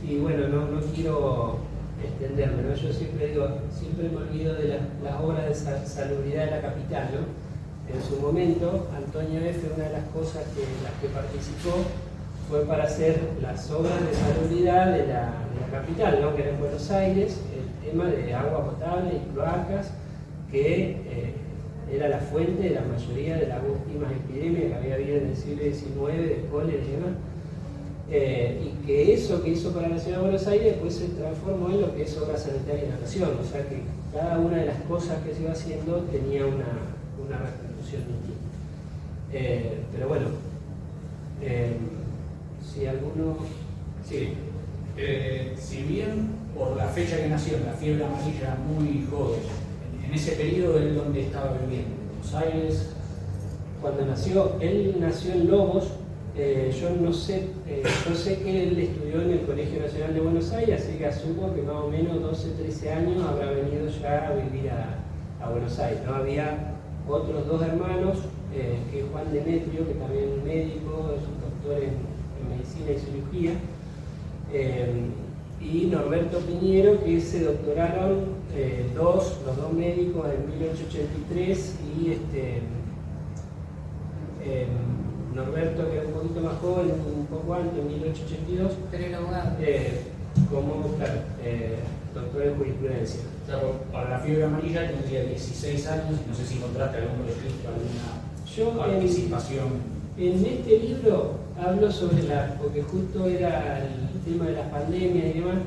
y bueno, no quiero extenderme, ¿no? Yo siempre me olvido de las obras de salubridad de la capital, ¿no? En su momento, Antonio F., una de las cosas en las que participó fue para hacer las obras de salubridad de la capital, ¿no? Que era en Buenos Aires, el tema de agua potable y cloacas, que era la fuente de la mayoría de las últimas epidemias que había habido en el siglo XIX, de cólera y demás. Y que eso que hizo para la ciudad de Buenos Aires después se transformó en lo que es obra sanitaria en la nación, o sea que cada una de las cosas que se iba haciendo tenía una repercusión distinta. Pero bueno, si alguno... Sí, si bien por la fecha que nació, la fiebre amarilla muy joven, en ese periodo él donde estaba viviendo, en Buenos Aires. Cuando nació, él nació en Lobos. Yo no sé, yo sé que él estudió en el Colegio Nacional de Buenos Aires, así que asumo que más o menos 12, 13 años habrá venido ya a vivir a Buenos Aires, ¿no? Había otros dos hermanos, que es Juan Demetrio, que también es médico, es un doctor en medicina y cirugía, y Norberto Piñero, que se doctoraron los dos médicos en 1883 y Norberto, que era un poquito más joven, un poco antes, en 1882. Pero era abogado. Como doctor en jurisprudencia. O sea, para la fiebre amarilla tendría 16 años, no sé si encontraste algún registro, alguna participación. En este libro hablo sobre porque justo era el tema de las pandemias y demás,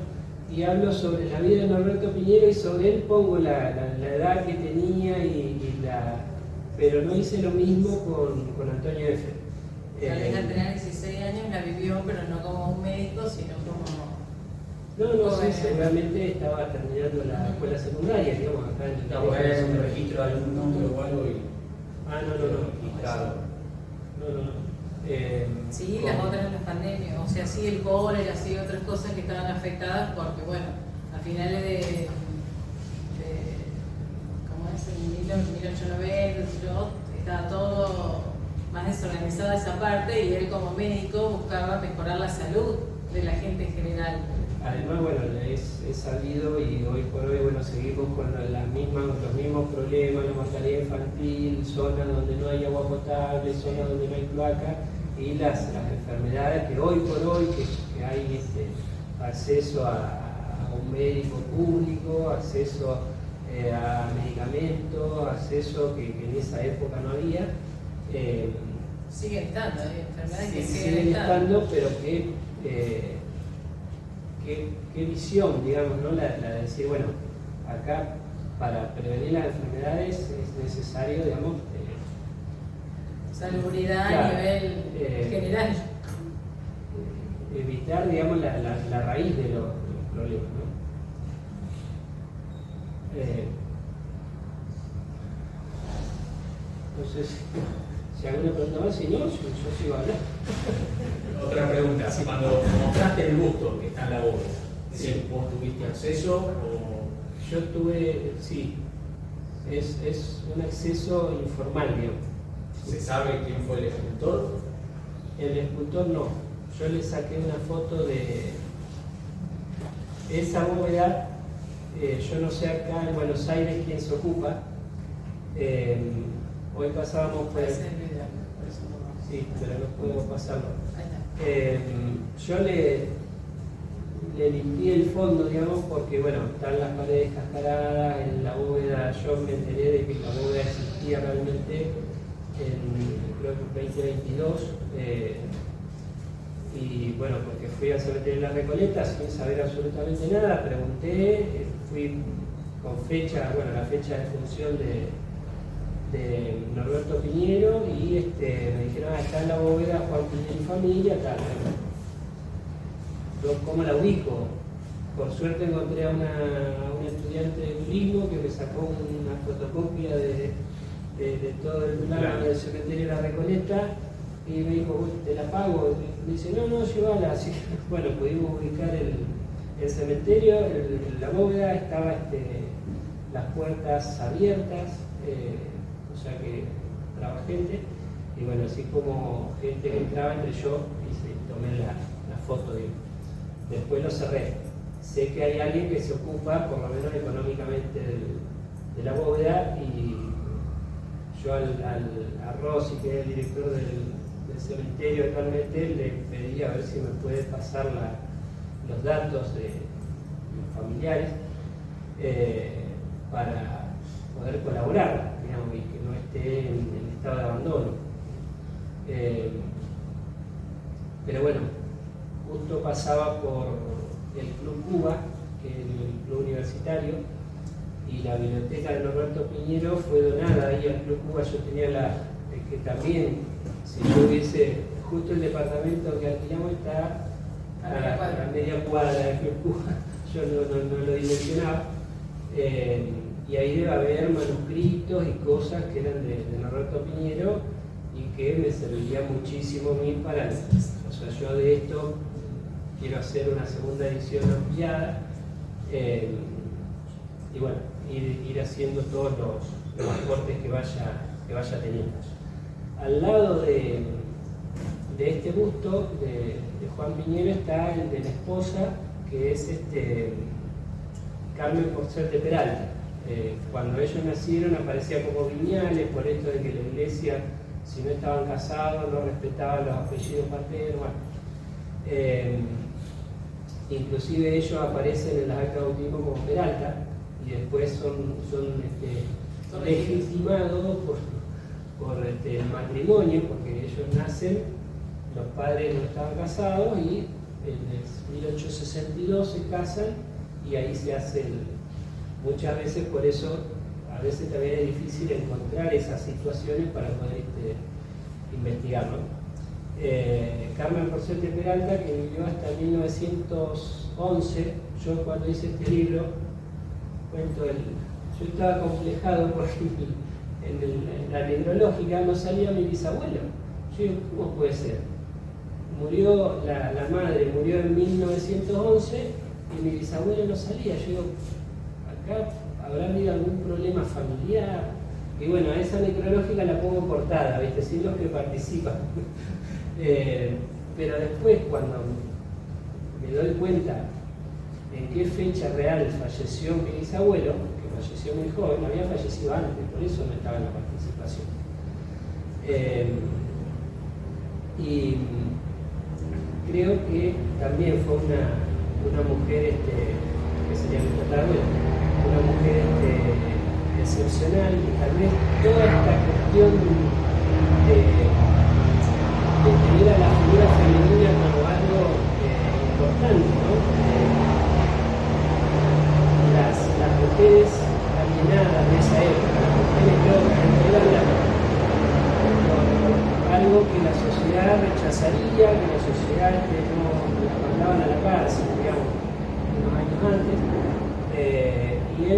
y hablo sobre la vida de Norberto Piñero y sobre él pongo la edad que tenía pero no hice lo mismo con Antonio F. Tal vez al tener 16 años la vivió, pero no como un médico, sino como... No sé, seguramente estaba terminando la escuela secundaria, digamos, acá en el Estaba en un registro de algún nombre o algo y... No. Sí, las otras las pandemias, o sea, sí el cólera, sí otras cosas que estaban afectadas porque, bueno, a finales de ¿cómo es? En 1890, estaba todo más desorganizada esa parte y él como médico buscaba mejorar la salud de la gente en general. Además, bueno, es sabido y hoy por hoy, bueno, seguimos con los mismos problemas, la mortalidad infantil, zonas donde no hay agua potable, zonas donde no hay cloaca y las enfermedades que hoy por hoy que hay acceso a un médico público, acceso a medicamentos, acceso que en esa época no había. Siguen estando, hay enfermedades que siguen siguen estando, pero qué visión, digamos, ¿no? La de decir, bueno, acá para prevenir las enfermedades es necesario, digamos, salubridad claro, a nivel general. Evitar, digamos, la raíz de los problemas, ¿no? Entonces, si alguna pregunta más, señor, yo sigo hablando. Otra pregunta, cuando mostraste el busto que está en la bóveda, es decir, ¿vos tuviste acceso o...? Yo tuve, sí, es un acceso informal, digamos. ¿Se sabe quién fue el escultor? El escultor no. Yo le saqué una foto de esa bóveda. Yo no sé acá en Buenos Aires quién se ocupa. Hoy pasábamos por... Ese es el video, por eso no. Sí, pero no puedo pasarlo. Ahí está. Yo le limpié el fondo, digamos, porque bueno, están las paredes cascaradas en la bóveda. Yo me enteré de que la bóveda existía realmente en, creo que 2022. Y bueno, porque fui al cementerio de la Recoleta sin saber absolutamente nada, pregunté, fui con fecha, bueno, la fecha de función de Norberto Piñero, y me dijeron, está en la bóveda Juan Piñero y familia, tal. Yo, ¿cómo la ubico? Por suerte encontré a una estudiante de turismo que me sacó una fotocopia de todo el plano del cementerio de la Recoleta, y me dijo, te la pago. Me dice, no, llévala. Así que, bueno, pudimos ubicar el cementerio, la bóveda, estaba las puertas abiertas, o sea que entraba gente, y bueno, así como gente que entraba, entre yo, y tomé la foto. Después lo cerré. Sé que hay alguien que se ocupa, por lo menos económicamente, de la bóveda, y yo a Rossi, que es el director del cementerio actualmente, le pedí a ver si me puede pasar los datos de los familiares para poder colaborar, digamos, y que no esté en estado de abandono. Pero bueno, justo pasaba por el Club Cuba, que es el club universitario, y la biblioteca de Norberto Piñero fue donada ahí al Club Cuba. Yo tenía que también, si yo hubiese, justo el departamento que alquilamos está a media cuadra del Club Cuba, yo no lo dimensionaba, y ahí debe haber manuscritos y cosas que eran de Norberto Piñero y que me serviría muchísimo a mí para, o sea, yo de esto quiero hacer una segunda edición ampliada, y bueno, ir haciendo todos los aportes que vaya teniendo. Al lado de este busto de Juan Piñero está el de la esposa, que es Carmen Porcel de Peralta. Cuando ellos nacieron aparecía como Viñales, por esto de que la iglesia, si no estaban casados, no respetaban los apellidos paternos. Inclusive ellos aparecen en las actas de bautismo como Peralta, y después son legitimados por el matrimonio, porque ellos nacen, los padres no estaban casados, y en 1862 se casan, y ahí se hace muchas veces, por eso a veces también es difícil encontrar esas situaciones para poder investigar, ¿no? Carmen Porcel de Peralta, que vivió hasta 1911. Yo cuando hice este libro, yo estaba complejado porque en la neurológica no salía mi bisabuelo. Yo digo, ¿cómo puede ser? Murió la madre, murió en 1911 y mi bisabuelo no salía. Yo digo, acá habrá habido algún problema familiar. Y bueno, a esa necrológica la pongo portada, ¿viste? Sin los que participan. Pero después, cuando me doy cuenta en qué fecha real falleció mi bisabuelo, que falleció muy joven, había fallecido antes, por eso no estaba en la participación. Y creo que también fue una mujer, que sería mi tatarabuela, una mujer excepcional, y tal vez toda esta cuestión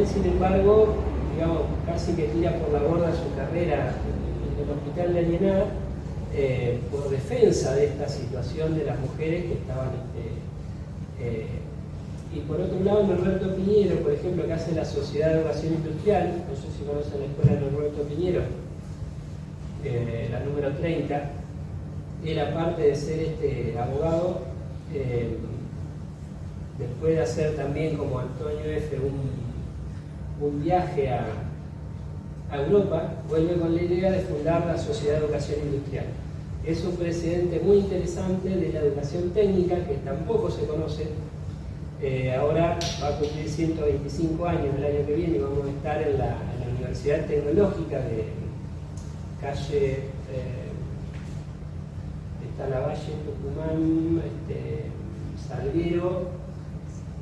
él, sin embargo, digamos, casi que tira por la borda su carrera en el hospital de Alienada por defensa de esta situación de las mujeres que estaban... y por otro lado, Norberto Piñero, por ejemplo, que hace la Sociedad de Educación Industrial, no sé si conocen la escuela de Norberto Piñero, la número 30, él aparte de ser abogado, después de hacer también como Antonio F. un viaje a Europa, vuelve con la idea de fundar la Sociedad de Educación Industrial. Es un precedente muy interesante de la educación técnica que tampoco se conoce. Ahora va a cumplir 125 años el año que viene y vamos a estar en la Universidad Tecnológica de calle está Lavalle, Tucumán, Salguero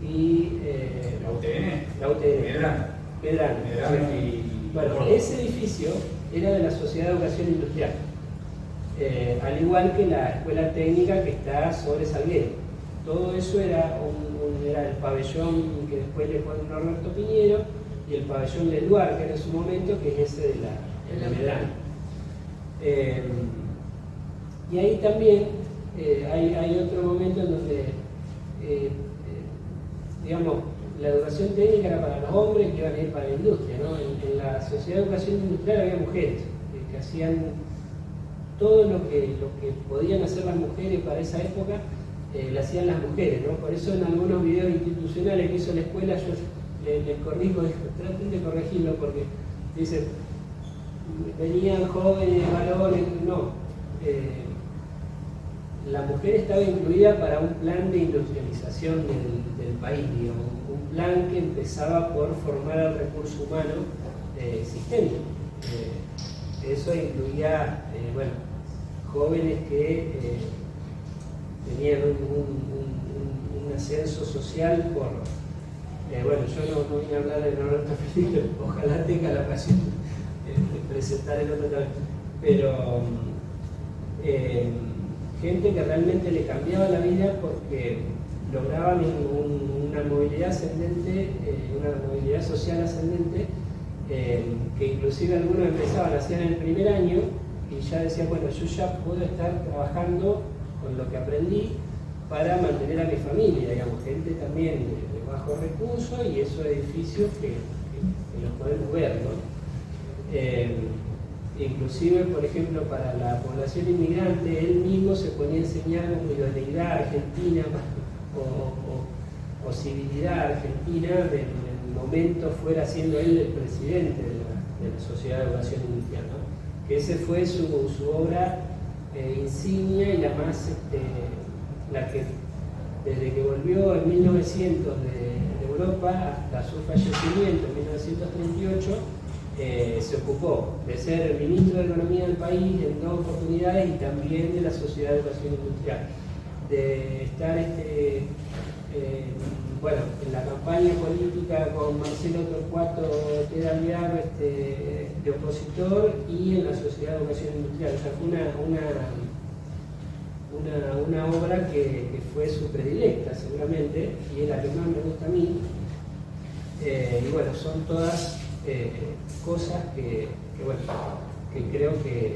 y la UTN. Medrano. Bueno, ese edificio era de la Sociedad de Educación Industrial, al igual que la escuela técnica que está sobre Salguero. Todo eso era el pabellón que después le pone Norberto Piñero y el pabellón del Luar, que era en su momento, que es ese de Medrano. Y ahí también hay otro momento en donde, digamos, la educación técnica era para los hombres que iban a ir para la industria, ¿no? En la Sociedad de Educación Industrial había mujeres que hacían todo lo que podían hacer las mujeres para esa época, lo hacían las mujeres, ¿no? Por eso en algunos videos institucionales que hizo la escuela yo les corrijo, traten de corregirlo porque dicen, venían jóvenes, varones, no. La mujer estaba incluida para un plan de industrialización del país, digamos, un plan que empezaba por formar el recurso humano existente. Eso incluía, bueno, jóvenes que tenían un ascenso social por... bueno, yo no vine a hablar de Norberto Piñero, ojalá tenga la ocasión de presentar el otro también, pero gente que realmente le cambiaba la vida porque lograban una movilidad ascendente, una movilidad social ascendente, que inclusive algunos empezaban, hacían el primer año y ya decían, bueno, yo ya puedo estar trabajando con lo que aprendí para mantener a mi familia, digamos, gente también de bajos recursos y esos edificios que los podemos ver, ¿no? Inclusive, por ejemplo, para la población inmigrante, él mismo se ponía a enseñar como idoneidad argentina o civilidad argentina del momento fuera siendo él el presidente de la Sociedad de Educación Industrial, ¿no? Que ese fue su obra insignia y la más, la que desde que volvió en 1900 de Europa hasta su fallecimiento en 1938, se ocupó de ser el ministro de Economía del país en 2 oportunidades y también de la Sociedad de Educación Industrial, de estar bueno, en la campaña política con Marcelo Torcuato Pedaliar de opositor y en la Sociedad de Educación Industrial. O sea, fue una obra que fue su predilecta seguramente y es la que más me gusta a mí. Y bueno, son todas cosas que creo que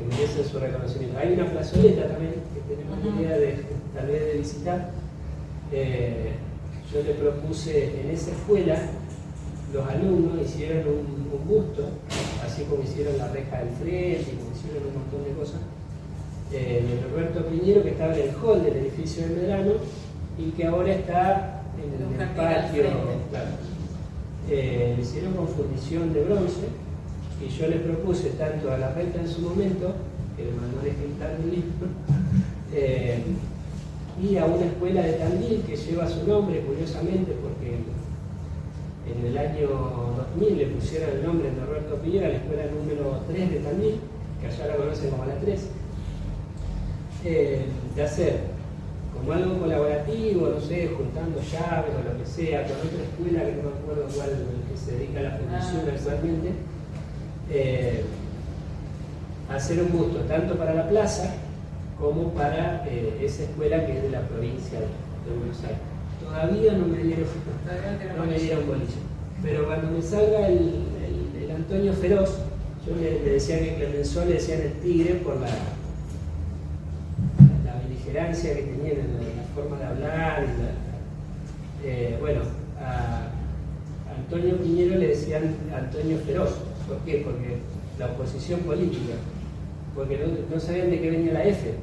merecen su reconocimiento. Hay una plazoleta también que tenemos la idea tal vez de visitar. Yo le propuse en esa escuela, los alumnos hicieron un busto, así como hicieron la reja del frente, como hicieron un montón de cosas, de Norberto Piñero, que estaba en el hall del edificio de Medrano y que ahora está en el patio. Claro. Le hicieron con fundición de bronce y yo le propuse tanto a la reta en su momento, que le mandó un ejemplar del libro, y a una escuela de Tandil que lleva su nombre, curiosamente, porque en el año 2000 le pusieron el nombre de Norberto Piñero a la escuela número 3 de Tandil, que allá la conocen como la 3, de hacer como algo colaborativo, no sé, juntando llaves o lo que sea, con otra escuela que no me acuerdo cuál, que se dedica a la fundición actualmente, hacer un busto tanto para la plaza como para esa escuela que es de la provincia de Buenos Aires. Todavía no me dieron bolilla. Pero cuando me salga el Antonio Feroz, yo le decía que Clemenceau le decían el tigre por la beligerancia que tenía en la forma de hablar. Bueno, a Antonio Piñero le decían Antonio Feroz. ¿Por qué? Porque la oposición política, porque no sabían de qué venía la F.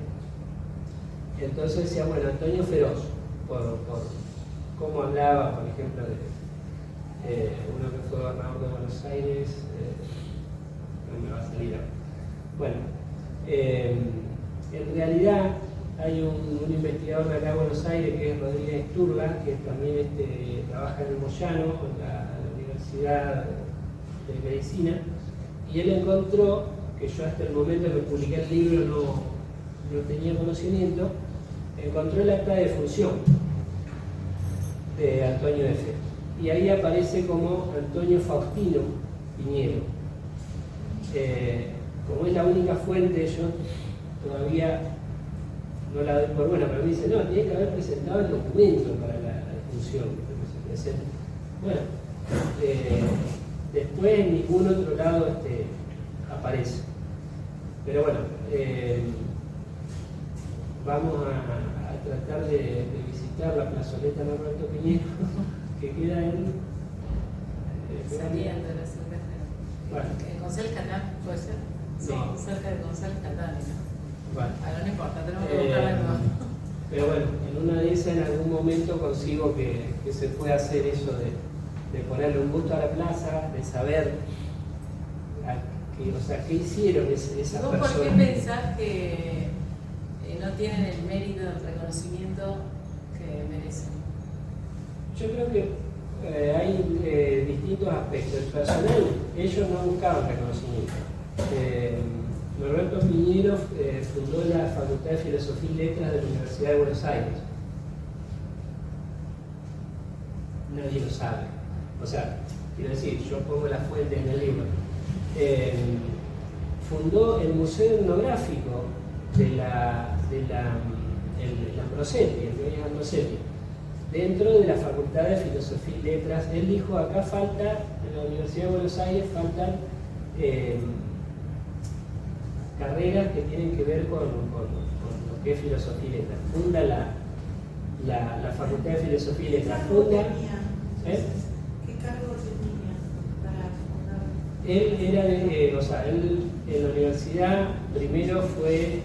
Entonces decía, bueno, Antonio Feroz, por cómo hablaba, por ejemplo, de uno que fue gobernador de Buenos Aires, no me va a salir ahora. Bueno, en realidad hay un investigador de acá de Buenos Aires que es Rodríguez Turga, que también trabaja en el Moyano, en la Universidad de Medicina, y él encontró, que yo hasta el momento que publiqué el libro no tenía conocimiento, encontró el acta de defunción de Antonio F. Y ahí aparece como Antonio Faustino Piñero. Como es la única fuente, yo todavía no la doy por buena, pero me dice, no, tiene que haber presentado el documento para la defunción. Bueno, después en ningún otro lado aparece. Pero bueno, vamos a tratar de visitar la plazoleta Norberto Piñero, que queda en... Saliendo de la cerveza. Bueno. ¿En González Catán puede ser? Sí, No. cerca de González Catán. Bueno. Ahora no importa, tenemos que buscar algo. Pero bueno, en una de esas en algún momento consigo que se pueda hacer eso de ponerle un gusto a la plaza, de saber qué hicieron esas ¿Vos personas. por qué pensás que no tienen el mérito del reconocimiento que merecen? Yo creo que hay distintos aspectos. El personal, ellos no buscaban reconocimiento. Norberto Piñero fundó la Facultad de Filosofía y Letras de la Universidad de Buenos Aires. Nadie lo sabe. O sea, quiero decir, yo pongo las fuentes en el libro. Fundó el Museo Etnográfico de la Ambrosetti, el que es Ambrosetti, dentro de la Facultad de Filosofía y Letras. Él dijo, acá falta, en la Universidad de Buenos Aires faltan carreras que tienen que ver con lo que es filosofía y letras. Funda la Facultad de Filosofía y Letras. ¿Qué cargo tenía para fundar? Él era él en la universidad primero fue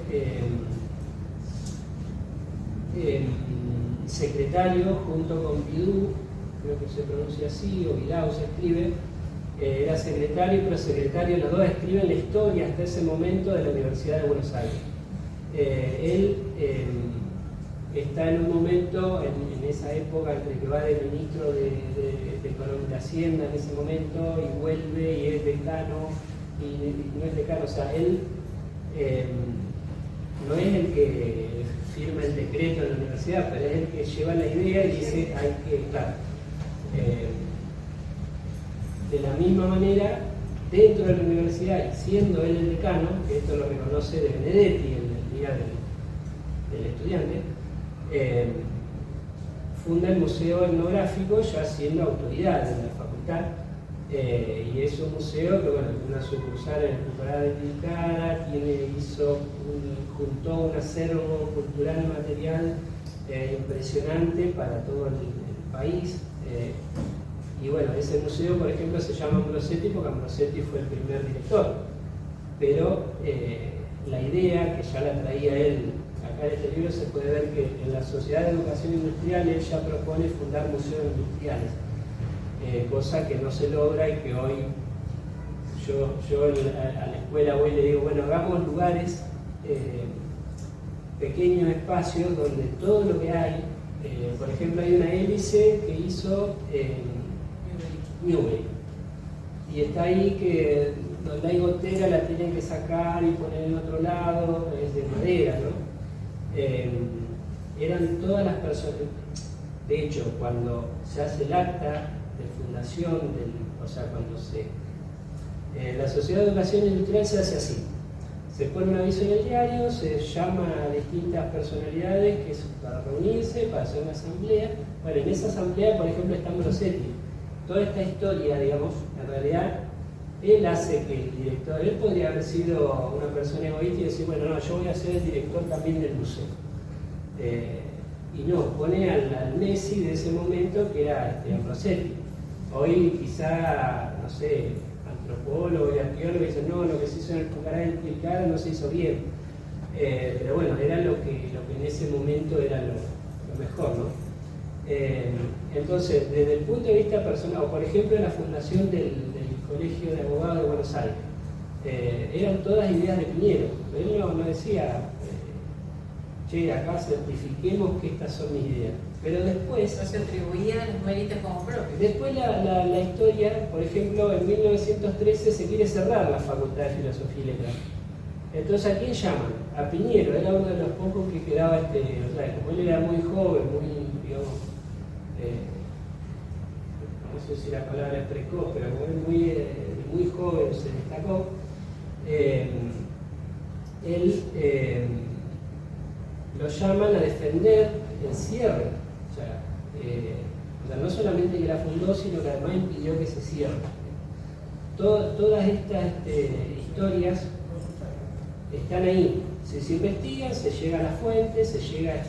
secretario junto con Pidou, creo que se pronuncia así, o Guilao se escribe. Era secretario y prosecretario, los dos escriben la historia hasta ese momento de la Universidad de Buenos Aires. Él está en un momento, en esa época, entre que va de ministro de Hacienda en ese momento y vuelve y es decano, y no es decano, o sea, él no es el que firma el decreto en la universidad, pero es el que lleva la idea y dice, hay que, claro. De la misma manera, dentro de la universidad, y siendo él el decano, que esto lo reconoce de Benedetti en el día del estudiante, funda el Museo Etnográfico ya siendo autoridad de la facultad, y es un museo que, bueno, una sucursal en Parada de Tilcara, juntó un acervo cultural material impresionante para todo el país. Y bueno, ese museo, por ejemplo, se llama Ambrosetti porque Ambrosetti fue el primer director. Pero la idea, que ya la traía él, acá en este libro se puede ver que en la Sociedad de Educación Industrial él ya propone fundar museos industriales, cosa que no se logra y que hoy yo a la escuela voy y le digo, bueno, hagamos lugares, pequeños espacios donde todo lo que hay, por ejemplo, hay una hélice que hizo Newbery, y está ahí que donde hay gotera la tienen que sacar y poner en otro lado, es de madera, ¿no? Eran todas las personas. De hecho, cuando se hace el acta de fundación, o sea, cuando la Sociedad de Educación Industrial se hace así. Se pone un aviso en el diario, se llama a distintas personalidades para reunirse, para hacer una asamblea. Bueno, en esa asamblea, por ejemplo, está Ambrosetti. toda esta historia, digamos, en realidad, él hace que el director, él podría haber sido una persona egoísta y decir, bueno, no, yo voy a ser el director también del museo. Y no, pone al Messi de ese momento, que era Ambrosetti. Hoy quizá, no sé, antropólogo y arqueólogo dicen, no, lo que se hizo en el Pucará y el Tilcara no se hizo bien. Pero bueno, era lo que en ese momento era lo mejor, ¿no? Entonces, desde el punto de vista personal, o por ejemplo la fundación del Colegio de Abogados de Buenos Aires, eran todas ideas de Piñero. Él no decía, che, acá certifiquemos que estas son mis ideas. Pero después... No se atribuían los méritos como propios. Después la historia, por ejemplo, en 1913 se quiere cerrar la Facultad de Filosofía y Letras. Entonces, ¿a quién llaman? A Piñero, era uno de los pocos que quedaba, o sea, como él era muy joven, muy, digamos, no sé si la palabra es precoz, pero como él muy joven se destacó, él lo llaman a defender el cierre. O sea, no solamente que la fundó, sino que además impidió que se cierre. Todas estas historias están ahí, se investigan, se llega a la fuente, se llega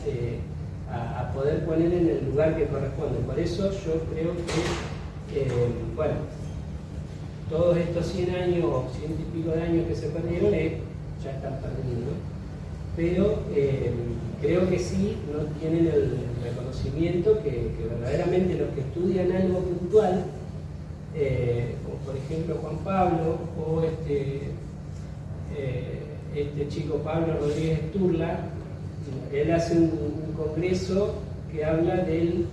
a poder poner en el lugar que corresponde. Por eso yo creo que, bueno, todos estos 100 años o 100 y pico de años que se perdieron, ya están perdidos, ¿no? Pero creo que sí no tienen el reconocimiento que verdaderamente los que estudian algo puntual, como por ejemplo Juan Pablo o este chico Pablo Rodríguez Sturla, él hace un congreso que habla del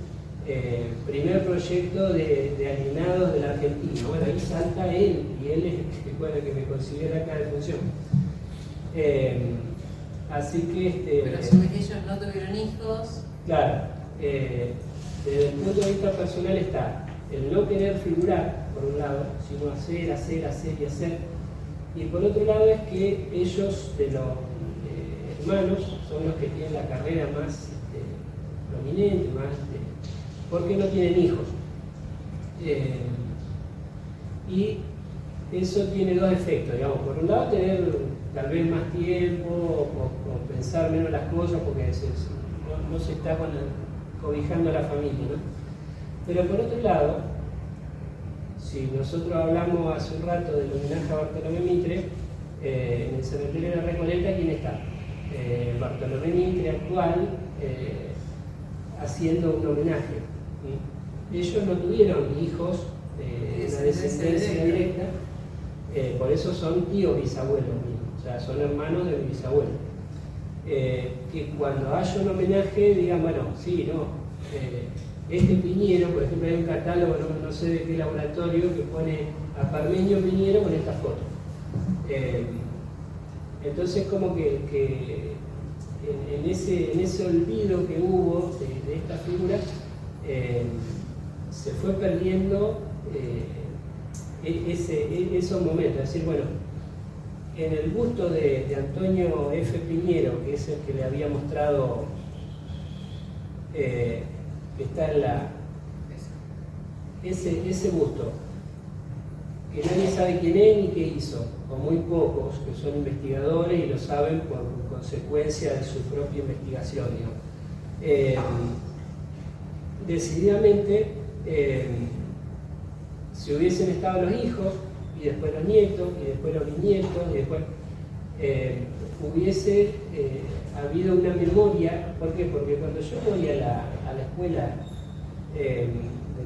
primer proyecto de alienados de la Argentina. Bueno, ahí salta él, y él es el que me consiguió acá de función. Así que... Pero a su vez ellos no tuvieron hijos. Claro, desde el punto de vista personal está el no querer figurar, por un lado, sino hacer y hacer. Y por otro lado es que ellos, de los hermanos, son los que tienen la carrera más prominente, porque no tienen hijos. Y eso tiene dos efectos, digamos. Por un lado, tener tal vez más tiempo o pensar menos las cosas porque no se está cobijando a la familia, ¿no? Pero por otro lado, si nosotros hablamos hace un rato del homenaje a Bartolomé Mitre, en el cementerio de la Recoleta, ¿quién está? Bartolomé Mitre actual, haciendo un homenaje. Ellos no tuvieron hijos de una descendencia directa, por eso son tíos bisabuelos míos, o sea, son hermanos de mi bisabuelo. Que cuando haya un homenaje digan, bueno, sí, no, este Piñero, por ejemplo, hay un catálogo, no sé de qué laboratorio, que pone a Parmenio Piñero con esta foto. Entonces, como que en ese olvido que hubo de esta figura, se fue perdiendo esos momentos. Es decir, bueno, en el busto de Antonio F. Piñero, que es el que le había mostrado, que está en ese busto, que nadie sabe quién es ni qué hizo, o muy pocos que son investigadores y lo saben por consecuencia de su propia investigación, decididamente, si hubiesen estado los hijos, y después los nietos, y después los bisnietos, y después hubiese habido una memoria. ¿Por qué? Porque cuando yo voy a la escuela de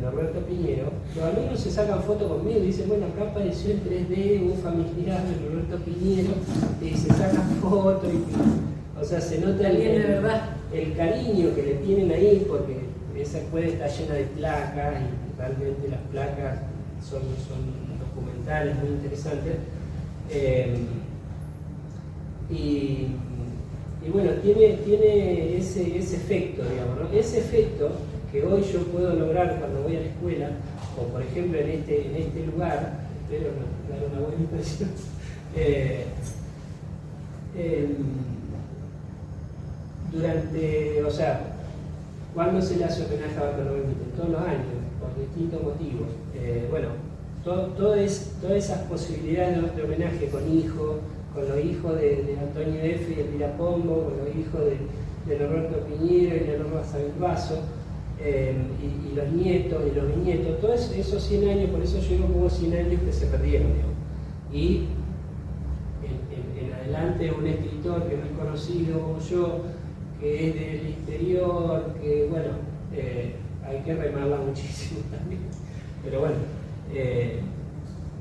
Norberto Piñero, los alumnos se sacan fotos conmigo y dicen, bueno, acá apareció en 3D un familiar de Norberto Piñero, y se sacan fotos, o sea, se nota el cariño que le tienen ahí, porque esa escuela está llena de placas, y realmente las placas son documentales muy interesantes. Y bueno, tiene ese efecto, digamos, ¿no? Ese efecto que hoy yo puedo lograr cuando voy a la escuela, o por ejemplo en este lugar, espero dar una buena impresión, o sea, ¿cuándo se le hace homenaje a Bartolomé Mitre? Todos los años, por distintos motivos. Bueno, todas esas posibilidades de homenaje con los hijos de Antonio F. y Elvira Pombo, con los hijos de Norberto Piñero y Leonor Sabilbaso, y los nietos y los bisnietos, todos esos 100 años, por eso yo digo que hubo 100 años que se perdieron, digamos. Y en adelante un escritor que no es conocido como yo, que es del exterior, que bueno, hay que remarla muchísimo también. Pero bueno,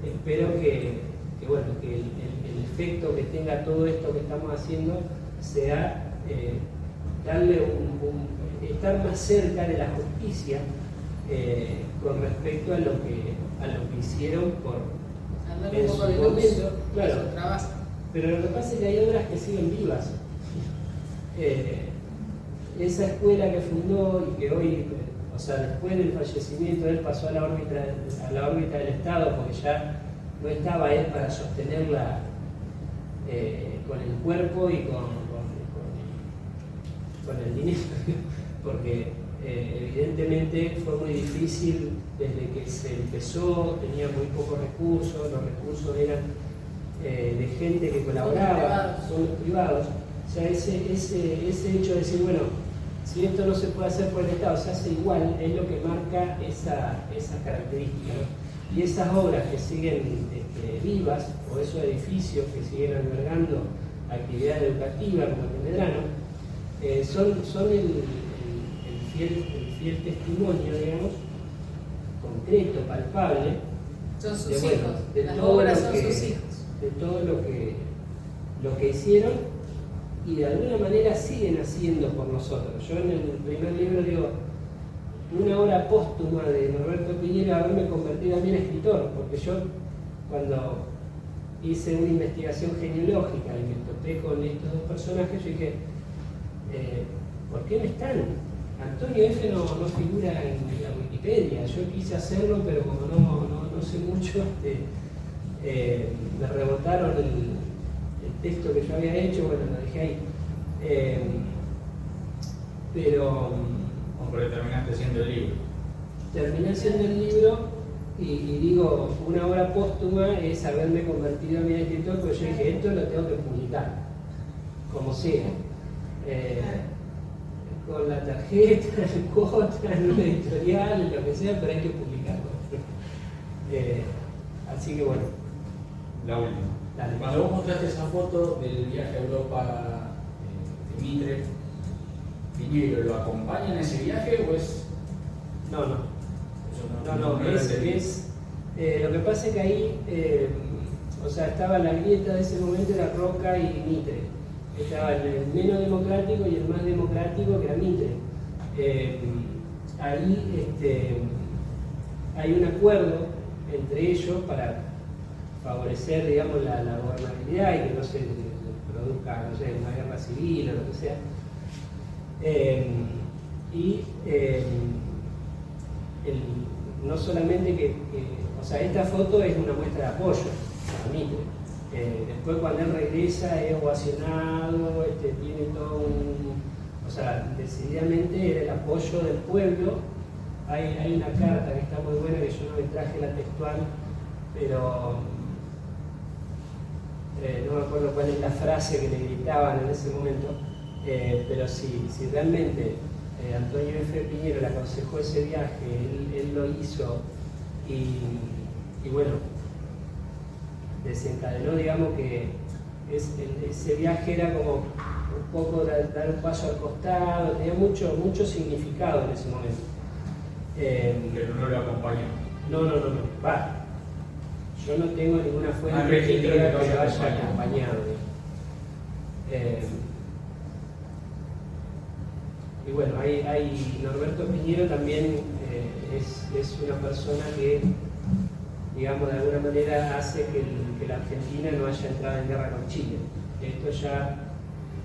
espero que el efecto que tenga todo esto que estamos haciendo sea darle estar más cerca de la justicia con respecto a lo que hicieron Andar un poco de luz, claro. eso trabaja. Pero lo que pasa es que hay obras que siguen vivas. Esa escuela que fundó y que hoy, o sea, después del fallecimiento de él pasó a la órbita del Estado, porque ya no estaba él para sostenerla con el cuerpo y con el dinero, porque evidentemente fue muy difícil desde que se empezó, tenía muy pocos recursos, los recursos eran de gente que colaboraba, son los privados. O sea, ese hecho de decir, bueno, si esto no se puede hacer por el Estado, se hace igual, es lo que marca esa característica, ¿no? Y esas obras que siguen vivas, o esos edificios que siguen albergando actividades educativas como el Medrano, son el fiel testimonio, digamos, concreto, palpable, Son sus de, hijos, de las todo obras lo son que, sus hijos. de todo lo que hicieron y de alguna manera siguen haciendo por nosotros. Yo en el primer libro digo, una obra póstuma de Norberto Piñero haberme convertido a mí en escritor, porque yo cuando hice una investigación genealógica y me topé con estos dos personajes, yo dije, ¿por qué no están? Antonio F. no figura en la Wikipedia. Yo quise hacerlo, pero como no sé mucho, me rebotaron el texto que yo había hecho, bueno, lo dejé ahí. Pero terminaste siendo el libro. terminé haciendo el libro y digo, una obra póstuma es haberme convertido a mi escritor, porque yo dije, esto lo tengo que publicar, como sea. Con la tarjeta, el cuota, en una editorial, en lo que sea, pero hay que publicarlo. Así que bueno. La última. Dale. Cuando vos mostraste esa foto del viaje a Europa de Mitre, Piñero, ¿lo acompaña en ese viaje o es...? No, No, lo que pasa es que ahí, o sea, estaba la grieta de ese momento, era Roca y Mitre. Estaba el menos democrático y el más democrático, que era Mitre. Ahí hay un acuerdo entre ellos para favorecer, digamos, la gobernabilidad y que no se produzca, no sé, una guerra civil o lo que sea. No solamente o sea, esta foto es una muestra de apoyo a Mitre. Después cuando él regresa es ovacionado, tiene todo o sea, decididamente era el apoyo del pueblo. Hay una carta que está muy buena, que yo no me traje la textual, pero no me acuerdo cuál es la frase que le gritaban en ese momento, pero si realmente Antonio F. Piñero le aconsejó ese viaje, él lo hizo y bueno, desencadenó, digamos, que ese viaje era como un poco dar un paso al costado, tenía mucho significado en ese momento. Pero no lo acompañó. No. Va. Yo no tengo ninguna fuente que registro diga que que lo haya vaya acompañado. acompañado. Y bueno, Norberto Piñero también es una persona que, digamos, de alguna manera hace que la Argentina no haya entrado en guerra con Chile. Esto ya,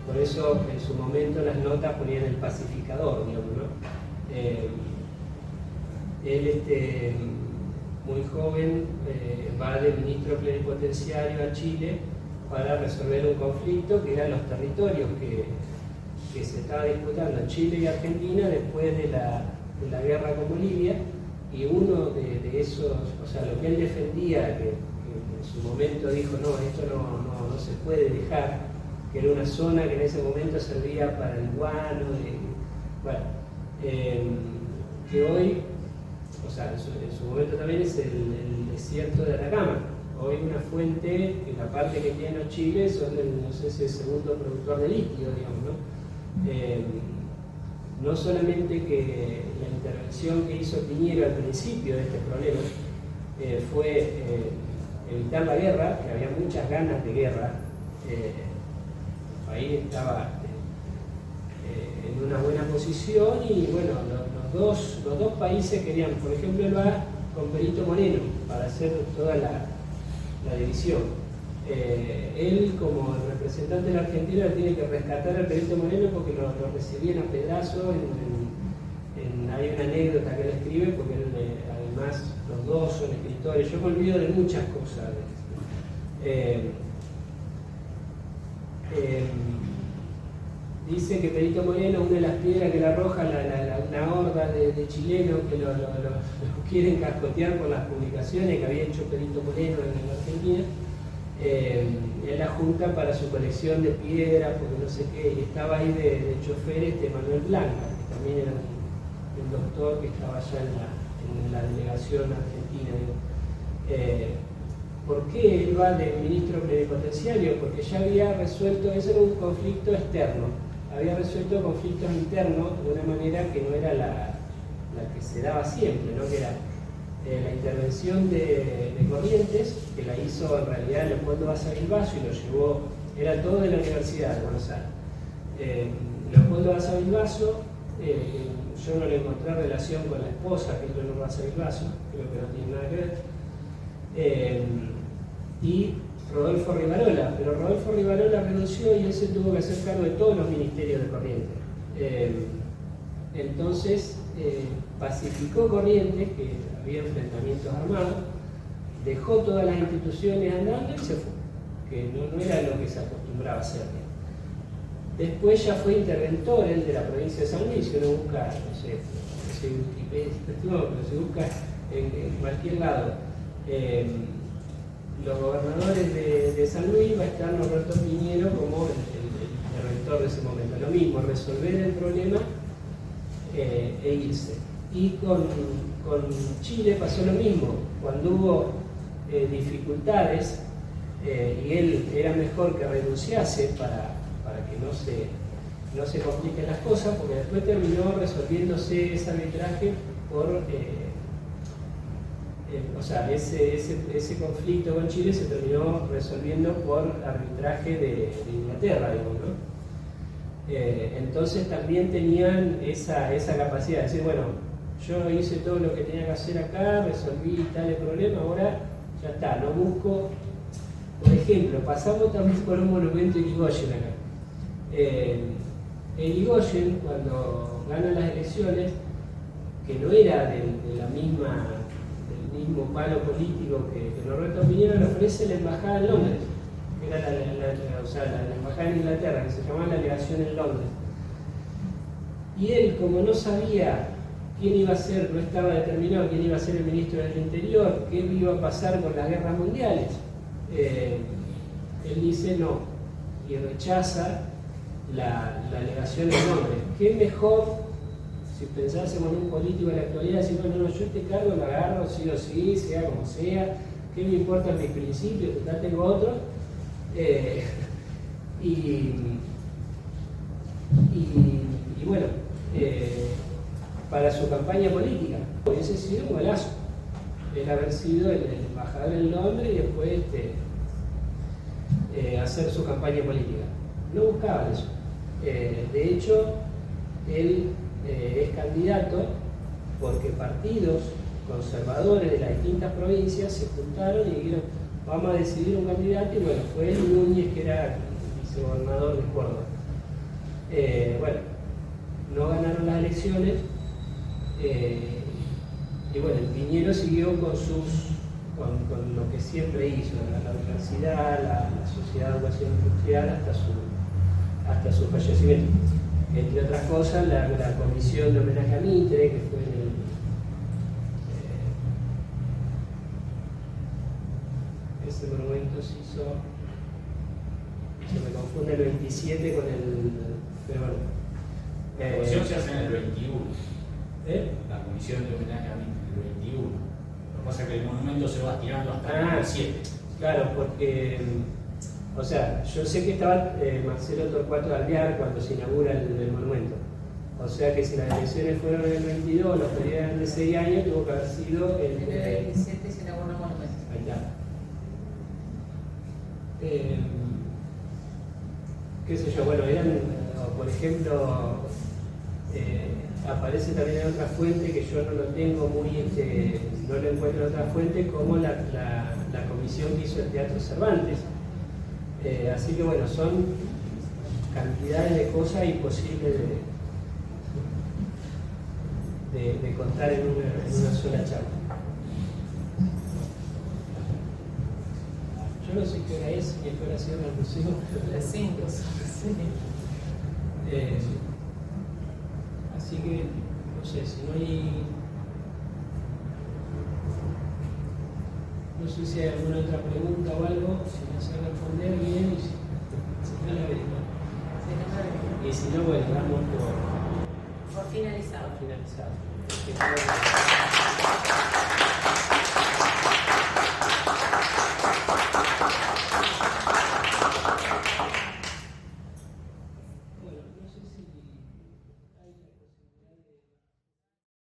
por eso en su momento las notas ponían el pacificador, digamos, ¿no? Él, muy joven, va de ministro plenipotenciario a Chile para resolver un conflicto que eran los territorios que se estaba disputando Chile y Argentina después de la guerra con Bolivia, y uno de esos, o sea, lo que él defendía, que en su momento dijo, no, esto no se puede dejar, que era una zona que en ese momento servía para el guano, que hoy, o sea, en su momento también es el desierto de Atacama. Hoy una fuente, que la parte que tiene los chiles son no sé si el segundo productor de litio, digamos, ¿no? No solamente que la intervención que hizo Piñero al principio de este problema fue evitar la guerra, que había muchas ganas de guerra, el país estaba en una buena posición y bueno, los dos países querían, por ejemplo, él va con Perito Moreno para hacer toda la división. Él, como el representante de la Argentina, tiene que rescatar al Perito Moreno porque lo recibían a pedazos. Hay una anécdota que él escribe, porque él, además los dos son escritores. Yo me olvido de muchas cosas. Dice que Perito Moreno, una de las piedras que le arroja una horda de chilenos que lo quieren cascotear por las publicaciones que había hecho Perito Moreno en la Argentina. Él la junta para su colección de piedras, porque no sé qué, y estaba ahí de chofer Manuel Blanca, que también era un doctor que estaba allá en la delegación argentina. ¿Por qué él va de ministro plenipotenciario? Porque ya había resuelto, ese era un conflicto externo, había resuelto conflictos internos de una manera que no era la que se daba siempre, ¿no? Que era la intervención de Corrientes, que la hizo en realidad Leopoldo Basavilbaso y lo llevó, era todo de la Universidad de Buenos Aires. Leopoldo Basavilbaso, yo no le encontré relación con la esposa, que es Leonor Basavilbaso, creo que no tiene nada que ver, y Rodolfo Rivarola, pero Rodolfo Rivarola renunció y él se tuvo que hacer cargo de todos los ministerios de Corrientes. Entonces, pacificó Corrientes, que había enfrentamientos armados, dejó todas las instituciones andando y se fue, que no era lo que se acostumbraba a hacer. Después ya fue interventor él de la provincia de San Luis, si uno busca, no sé Wikipedia, pero se busca en cualquier lado. Los gobernadores de San Luis va a estar Norberto Piñero como el interventor de ese momento. Lo mismo, resolver el problema e irse. Y con Chile pasó lo mismo. Cuando hubo dificultades y él era mejor que renunciase para que no se compliquen las cosas, porque después terminó resolviéndose ese arbitraje por... o sea, ese conflicto con Chile se terminó resolviendo por arbitraje de Inglaterra, digamos, ¿no? Entonces también tenían esa capacidad de decir, bueno, yo hice todo lo que tenía que hacer acá, resolví tal problema, ahora ya está, no busco. Por ejemplo, pasamos también por un monumento de Irigoyen acá. Irigoyen, cuando gana las elecciones, que no era del mismo palo político que Norberto Piñero, le ofrece la embajada en Londres, que era la embajada en Inglaterra, que se llamaba la legación en Londres. Y él, como no sabía quién iba a ser, no estaba determinado quién iba a ser el ministro del Interior, qué iba a pasar con las guerras mundiales, él dice no, y rechaza la legación en Londres. ¿Qué mejor, si pensásemos en un político de la actualidad, decir, bueno, yo este cargo lo agarro sí o sí, sea como sea, qué me importan mis principios, total tengo otros? Y bueno, para su campaña política, hubiese sido un golazo el haber sido el embajador en Londres y después hacer su campaña política. No buscaba eso. De hecho, él es candidato porque partidos conservadores de las distintas provincias se juntaron y dijeron, vamos a decidir un candidato, y bueno, fue el Núñez, que era el vicegobernador de Córdoba. Bueno, no ganaron las elecciones, y bueno, el Piñero siguió con lo que siempre hizo, la universidad, la Sociedad de Educación Industrial, hasta su fallecimiento. Entre otras cosas, la comisión de homenaje a Mitre, que fue ese monumento se hizo, se me confunde el 27 con el, pero bueno. La comisión se hace en el 21. ¿Eh? La comisión de homenaje a mí en el 21. Lo que pasa es que el monumento se va tirando hasta el 27. Claro, porque, o sea, yo sé que estaba Marcelo Torcuato Alvear cuando se inaugura el monumento. O sea que si las elecciones fueron en el 22, los periodos eran de 6 años, tuvo que haber sido el En el 27 se inauguró un monumento. Ahí está. Qué sé yo, bueno, eran, por ejemplo, aparece también en otra fuente que yo no lo tengo muy, no lo encuentro en otra fuente, como la comisión que hizo el Teatro Cervantes. Así que bueno, son cantidades de cosas imposibles de contar en una sola charla. Yo no sé qué hora es ni a qué hora cierra el museo. Las 5. Así que, no sé, si no hay... No sé si hay alguna otra pregunta o algo, si me hace responder bien y si no la veremos. Y si no, bueno, damos por Por finalizado. finalizado.